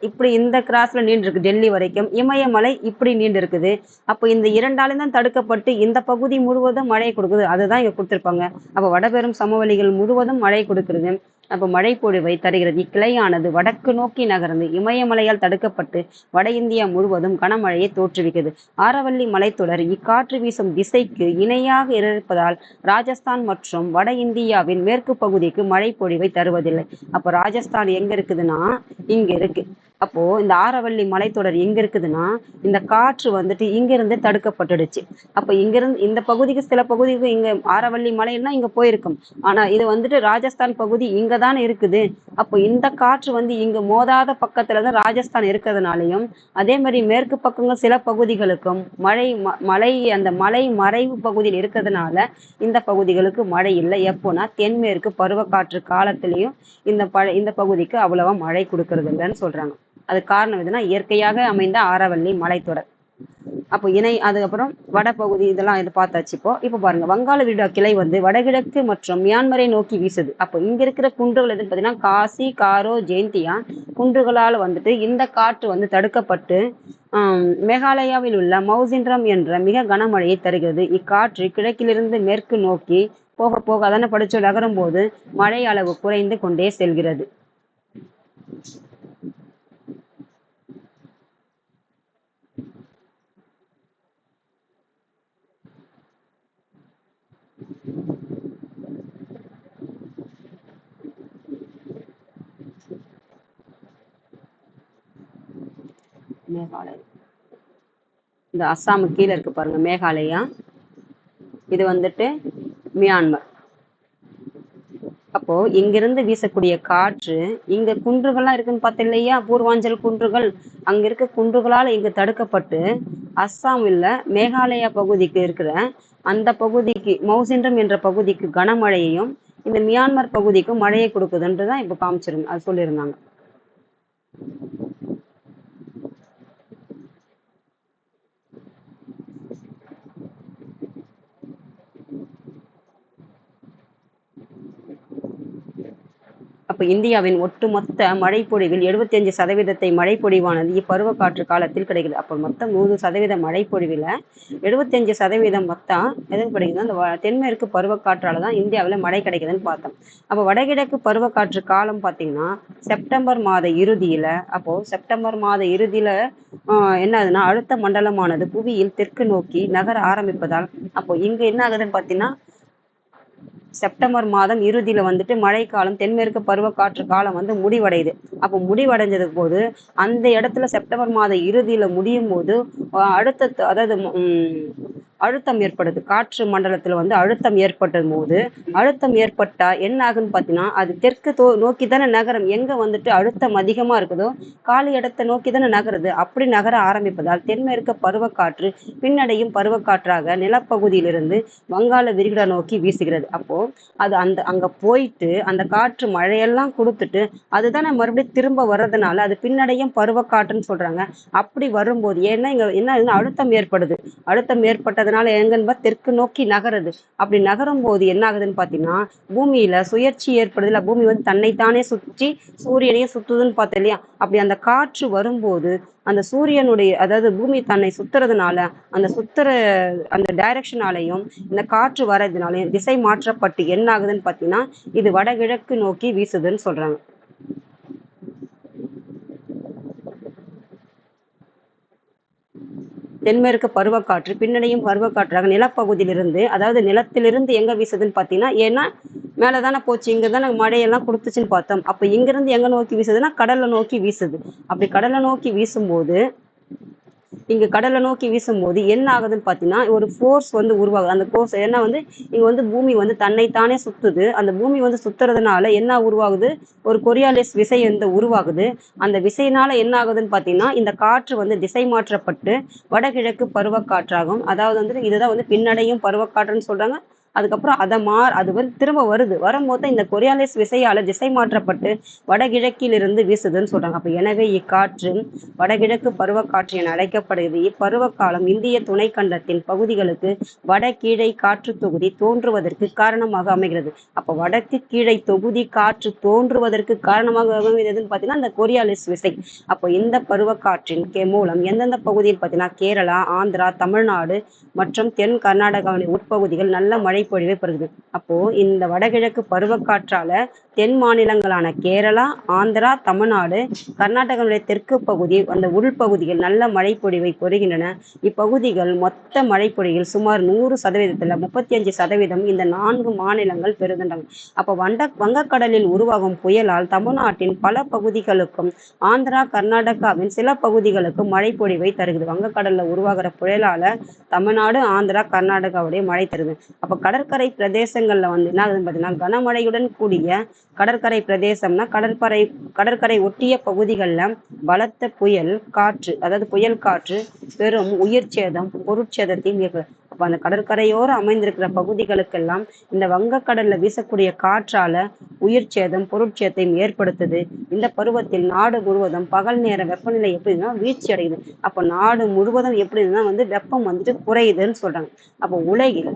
இப்படி இந்த கிராஸ்ல நீண்டு இருக்கு டெல்லி வரைக்கும். இமயமலை இப்படி நீண்டு இருக்குது. அப்போ இந்த இரண்டாலும் தான் தடுக்கப்பட்டு இந்த பகுதி முழுவதும் மழை கொடுக்குது. அதுதான் இங்க கொடுத்திருப்பாங்க. அப்ப வடபெரும் சமவெளிகள் முழுவதும் மழை கொடுக்கிறது. அப்ப மழை பொழிவை தருகிறது. இக்கிளையானது வடக்கு நோக்கி நகர்ந்து இமயமலையால் தடுக்கப்பட்டு வட இந்தியா முழுவதும் கனமழையை தோற்றுவிக்கிறது. ஆரவல்லி மலைத்தொடர் இக்காற்று வீசும் திசைக்கு இணையாக இருப்பதால் ராஜஸ்தான் மற்றும் வட இந்தியாவின் மேற்கு பகுதிக்கு மழை பொழிவை தருவதில்லை. அப்ப ராஜஸ்தான் எங்க இருக்குதுன்னா இங்க இருக்கு. அப்போ இந்த ஆரவல்லி மலைத்தொடர் எங்க இருக்குதுன்னா இந்த காற்று வந்துட்டு இங்கிருந்து தடுக்கப்பட்டுடுச்சு. அப்ப இங்கிருந்து இந்த பகுதிக்கு சில பகுதிக்கு இங்க ஆரவல்லி மலைன்னா இங்க போயிருக்கும். ஆனா இது வந்துட்டு ராஜஸ்தான் பகுதி இங்கதான் இருக்குது. அப்போ இந்த காற்று வந்து இங்க மோதாத பக்கத்துலதான் ராஜஸ்தான் இருக்கிறதுனாலையும், அதே மாதிரி மேற்கு பக்கங்கள் சில பகுதிகளுக்கும் அந்த மலை மறைவு பகுதியில் இருக்கிறதுனால இந்த பகுதிகளுக்கு மழை இல்லை. எப்போனா தென்மேற்கு பருவக்காற்று காலத்திலையும் இந்த பகுதிக்கு அவ்வளவா மழை கொடுக்கறது இல்லைன்னு சொல்றாங்க. அது காரணம் எதுனா இயற்கையாக அமைந்த ஆரவல்லி மலைத்தொடர். அப்போ அதுக்கப்புறம் வடபகுதி இதெல்லாம் இது பார்த்தாச்சு. இப்போ பாருங்க, வங்காள விரிகுடா கிளை வந்து வடகிழக்கு மற்றும் மியான்மரை நோக்கி வீசுது. அப்போ இங்க இருக்கிற குன்றுகள் எதுன்னு பார்த்தீங்கன்னா காசி, காரோ, ஜெயந்தியா குன்றுகளால் வந்துட்டு இந்த காற்று வந்து தடுக்கப்பட்டு மேகாலயாவில் உள்ள மௌசின்ரம் என்ற மிக கனமழையை தருகிறது. இக்காற்று கிழக்கிலிருந்து மேற்கு நோக்கி போக போக அதனை படிச்சு நகரும் போது மழை அளவு குறைந்து கொண்டே செல்கிறது. மேகாலயா இந்த அஸ்ஸாமு கீழே இருக்கு பாருங்க மேகாலயா, இது வந்துட்டு மியான்மர். அப்போ இங்கிருந்து வீசக்கூடிய காற்று இங்க குன்றுகள்லாம் இருக்குன்னு பார்த்தேன் இல்லையா, பூர்வாஞ்சல் குன்றுகள். அங்க இருக்க குன்றுகளால் இங்கு தடுக்கப்பட்டு அஸ்ஸாம் இல்ல மேகாலயா பகுதிக்கு இருக்கிற அந்த பகுதிக்கு மௌசின்ரம் என்ற பகுதிக்கு கனமழையையும் இந்த மியான்மர் பகுதிக்கும் மழையை கொடுக்குதுன்றதான் இப்ப காமிச்சிருங்க, அது சொல்லியிருந்தாங்க. அப்ப இந்தியாவின் ஒட்டுமொத்த மழைப்பொழிவில் 75% மழைப்பொழிவானது இப்பருவ காற்று காலத்தில் கிடைக்குது. அப்போ மொத்தம் 100% மழைப்பொழிவில் 75% மொத்தம் எதுக்கு கிடைக்குதுன்னா அந்த தென்மேற்கு பருவக்காற்றால தான் இந்தியாவில் மழை கிடைக்குதுன்னு பார்த்தோம். அப்போ வடகிழக்கு பருவக்காற்று காலம் பார்த்தீங்கன்னா செப்டம்பர் மாத இறுதியில, அப்போ செப்டம்பர் மாத இறுதியில என்ன ஆகுதுன்னா அழுத்த மண்டலமானது புவியில் தெற்கு நோக்கி நகர ஆரம்பிப்பதால் அப்போ இங்க என்ன ஆகுதுன்னு பார்த்தீங்கன்னா செப்டம்பர் மாதம் இறுதியில வந்துட்டு மழைக்காலம் தென்மேற்கு பருவக்காற்று காலம் வந்து முடிவடையுது. அப்போ முடிவடைஞ்சது போது அந்த இடத்துல செப்டம்பர் மாத இறுதியில முடியும் போது அதாவது அழுத்தம் ஏற்படுது. காற்று மண்டலத்துல வந்து அழுத்தம் ஏற்பட்டும் போது அழுத்தம் ஏற்பட்டா என்ன ஆகுன்னு பார்த்தீங்கன்னா அது தெற்கு நோக்கி தானே நகரம். எங்க வந்துட்டு அழுத்தம் அதிகமா இருக்குதோ காலி இடத்தை நோக்கி தானே நகருது. அப்படி நகர ஆரம்பிப்பதால் தென்மேற்கு பருவக்காற்று பின்னடையும் பருவக்காற்றாக நிலப்பகுதியிலிருந்து வங்காள விரிகுடா நோக்கி வீசுகிறது. அப்போ அது அங்க போயிட்டு அந்த காற்று மழையெல்லாம் கொடுத்துட்டு அதுதானே மறுபடியும் திரும்ப வர்றதுனால அது பின்னடையும் பருவக்காற்றுன்னு சொல்றாங்க. அப்படி வரும்போது ஏன்னா இங்க என்ன அழுத்தம் ஏற்படுது. அழுத்தம் ஏற்பட்டதுனால எங்கன்னு தெற்கு நோக்கி நகருது. அப்படி நகரும் போது என்ன ஆகுதுன்னு பாத்தீங்கன்னா பூமியில சுழற்சி ஏற்படுதுல, பூமி வந்து தன்னைத்தானே சுற்றி சூரியனையும் சுத்துதுன்னு பார்த்தோம் இல்லையா. அப்படி அந்த காற்று வரும்போது அந்த சூரியனுடைய, அதாவது பூமி தன்னை சுத்துறதுனால அந்த டைரக்ஷனாலையும் இந்த காற்று வர்றதுனாலையும் திசை மாற்றப்பட்டு என்ன ஆகுதுன்னு பார்த்தீங்கன்னா இது வடகிழக்கு நோக்கி வீசுதுன்னு சொல்றாங்க. தென்மேற்கு பருவக்காற்று பின்னடையும் பருவக்காற்றாக நிலப்பகுதியிலிருந்து, அதாவது நிலத்திலிருந்து எங்க வீசுதுன்னு பார்த்தீங்கன்னா, ஏன்னா மேலே தானே போச்சு, இங்கே தானே மழையெல்லாம் கொடுத்துச்சுன்னு பார்த்தோம். அப்போ இங்கிருந்து எங்கே நோக்கி வீசுதுன்னா கடலை நோக்கி வீசுது. அப்படி கடலை நோக்கி வீசும்போது இங்க கடலை நோக்கி வீசும்போது என்ன ஆகுதுன்னு பார்த்தீங்கன்னா, ஒரு ஃபோர்ஸ் வந்து உருவாகுது. அந்த ஃபோர்ஸ் ஏன்னா வந்து இங்க வந்து பூமி வந்து தன்னைத்தானே சுத்துது. அந்த பூமி வந்து சுத்துறதுனால என்ன உருவாகுது? ஒரு கொரியாலிஸ் விசை வந்து உருவாகுது. அந்த விசையினால என்ன ஆகுதுன்னு பார்த்தீங்கன்னா, இந்த காற்று வந்து திசை மாற்றப்பட்டு வடகிழக்கு பருவக்காற்றாகும். அதாவது வந்து இதுதான் வந்து பின்னடையும் பருவக்காற்றுன்னு சொல்றாங்க. அதுக்கப்புறம் அது வந்து திரும்ப வருது. வரும்போது இந்த கொரியாலிஸ் விசையால திசை மாற்றப்பட்டு வடகிழக்கிலிருந்து வீசுதுன்னு சொல்றாங்க. அப்ப எனவே இக்காற்று வடகிழக்கு பருவக்காற்று என அழைக்கப்படுகிறது. இப்பருவகாலம் இந்திய துணைக்கண்டத்தின் பகுதிகளுக்கு வடகீழை காற்று தொகுதி தோன்றுவதற்கு காரணமாக அமைகிறது. அப்ப வடக்கு கீழை தொகுதி காற்று தோன்றுவதற்கு காரணமாக அமைகிறதுன்னு பார்த்தீங்கன்னா இந்த கொரியாலிஸ் விசை. அப்போ இந்த பருவக்காற்றின் மூலம் எந்தெந்த பகுதியில் பார்த்தீங்கன்னா கேரளா, ஆந்திரா, தமிழ்நாடு மற்றும் தென் கர்நாடகாவின் உட்பகுதிகள் நல்ல மழை பொழிவை பெறுகிறது. அப்போ இந்த வடகிழக்கு பருவக்காற்றால தென் மாநிலங்களான கேரளா, ஆந்திரா, தமிழ்நாடு, கர்நாடகாவுடைய தெற்கு பகுதி அந்த உள்பகுதிகள் நல்ல மழைப்பொழிவை பெறுகின்றன. இப்பகுதிகள் மொத்த மழைப்பொழிவில் சுமார் 100%, 35% இந்த 4 மாநிலங்கள் பெறுகின்றன. அப்போ வங்கக்கடலில் உருவாகும் புயலால் தமிழ்நாட்டின் பல பகுதிகளுக்கும் ஆந்திரா, கர்நாடகாவின் சில பகுதிகளுக்கும் மழைப்பொழிவை தருகிறது. வங்கக்கடல்ல உருவாகிற புயலால தமிழ்நாடு, ஆந்திரா, கர்நாடகாவுடைய மழை தருது. அப்போ கடற்கரை பிரதேசங்கள்ல வந்து என்ன ஆகுதுன்னு பார்த்தீங்கன்னா கனமழையுடன் கூடிய கடற்கரை பிரதேசம்னா கடற்கரை ஒட்டிய பகுதிகளில் பலத்த புயல் காற்று, அதாவது புயல் காற்று பெரும் உயிர் சேதம், பொருட்சேதத்தையும் ஏற்படும். அப்ப அந்த கடற்கரையோர அமைந்திருக்கிற பகுதிகளுக்கெல்லாம் இந்த வங்கக்கடல்ல வீசக்கூடிய காற்றால உயிர் சேதம், பொருட்சேதத்தையும் ஏற்படுத்துது. இந்த பருவத்தில் நாடு முழுவதும் பகல் நேர வெப்பநிலை எப்படின்னா வீழ்ச்சி அடையுது. அப்போ நாடு முழுவதும் எப்படின்னா வந்து வெப்பம் வந்துட்டு குறையுதுன்னு சொல்றாங்க. அப்போ உலகில்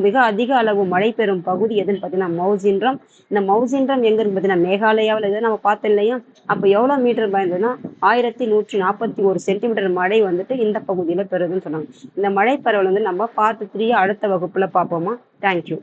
மிக அதிக அளவு மழை பெறும் பகுதி எதுன்னு பார்த்தீங்கன்னா மவுசின்ரம். இந்த மவுசின்ரம் எங்க இருக்கு பார்த்தீங்கன்னா மேகாலயாவில் இதை நம்ம பார்த்தோம் இல்லையா? அப்போ எவ்வளோ மீட்டர் பயந்ததுன்னா 1141 சென்டிமீட்டர் மழை வந்துட்டு இந்த பகுதியில் பெறுதுன்னு சொன்னாங்க. இந்த மழை பரவல் வந்து நம்ம பார்ட் 3 அடுத்த வகுப்புல பார்ப்போமா? தேங்க்யூ.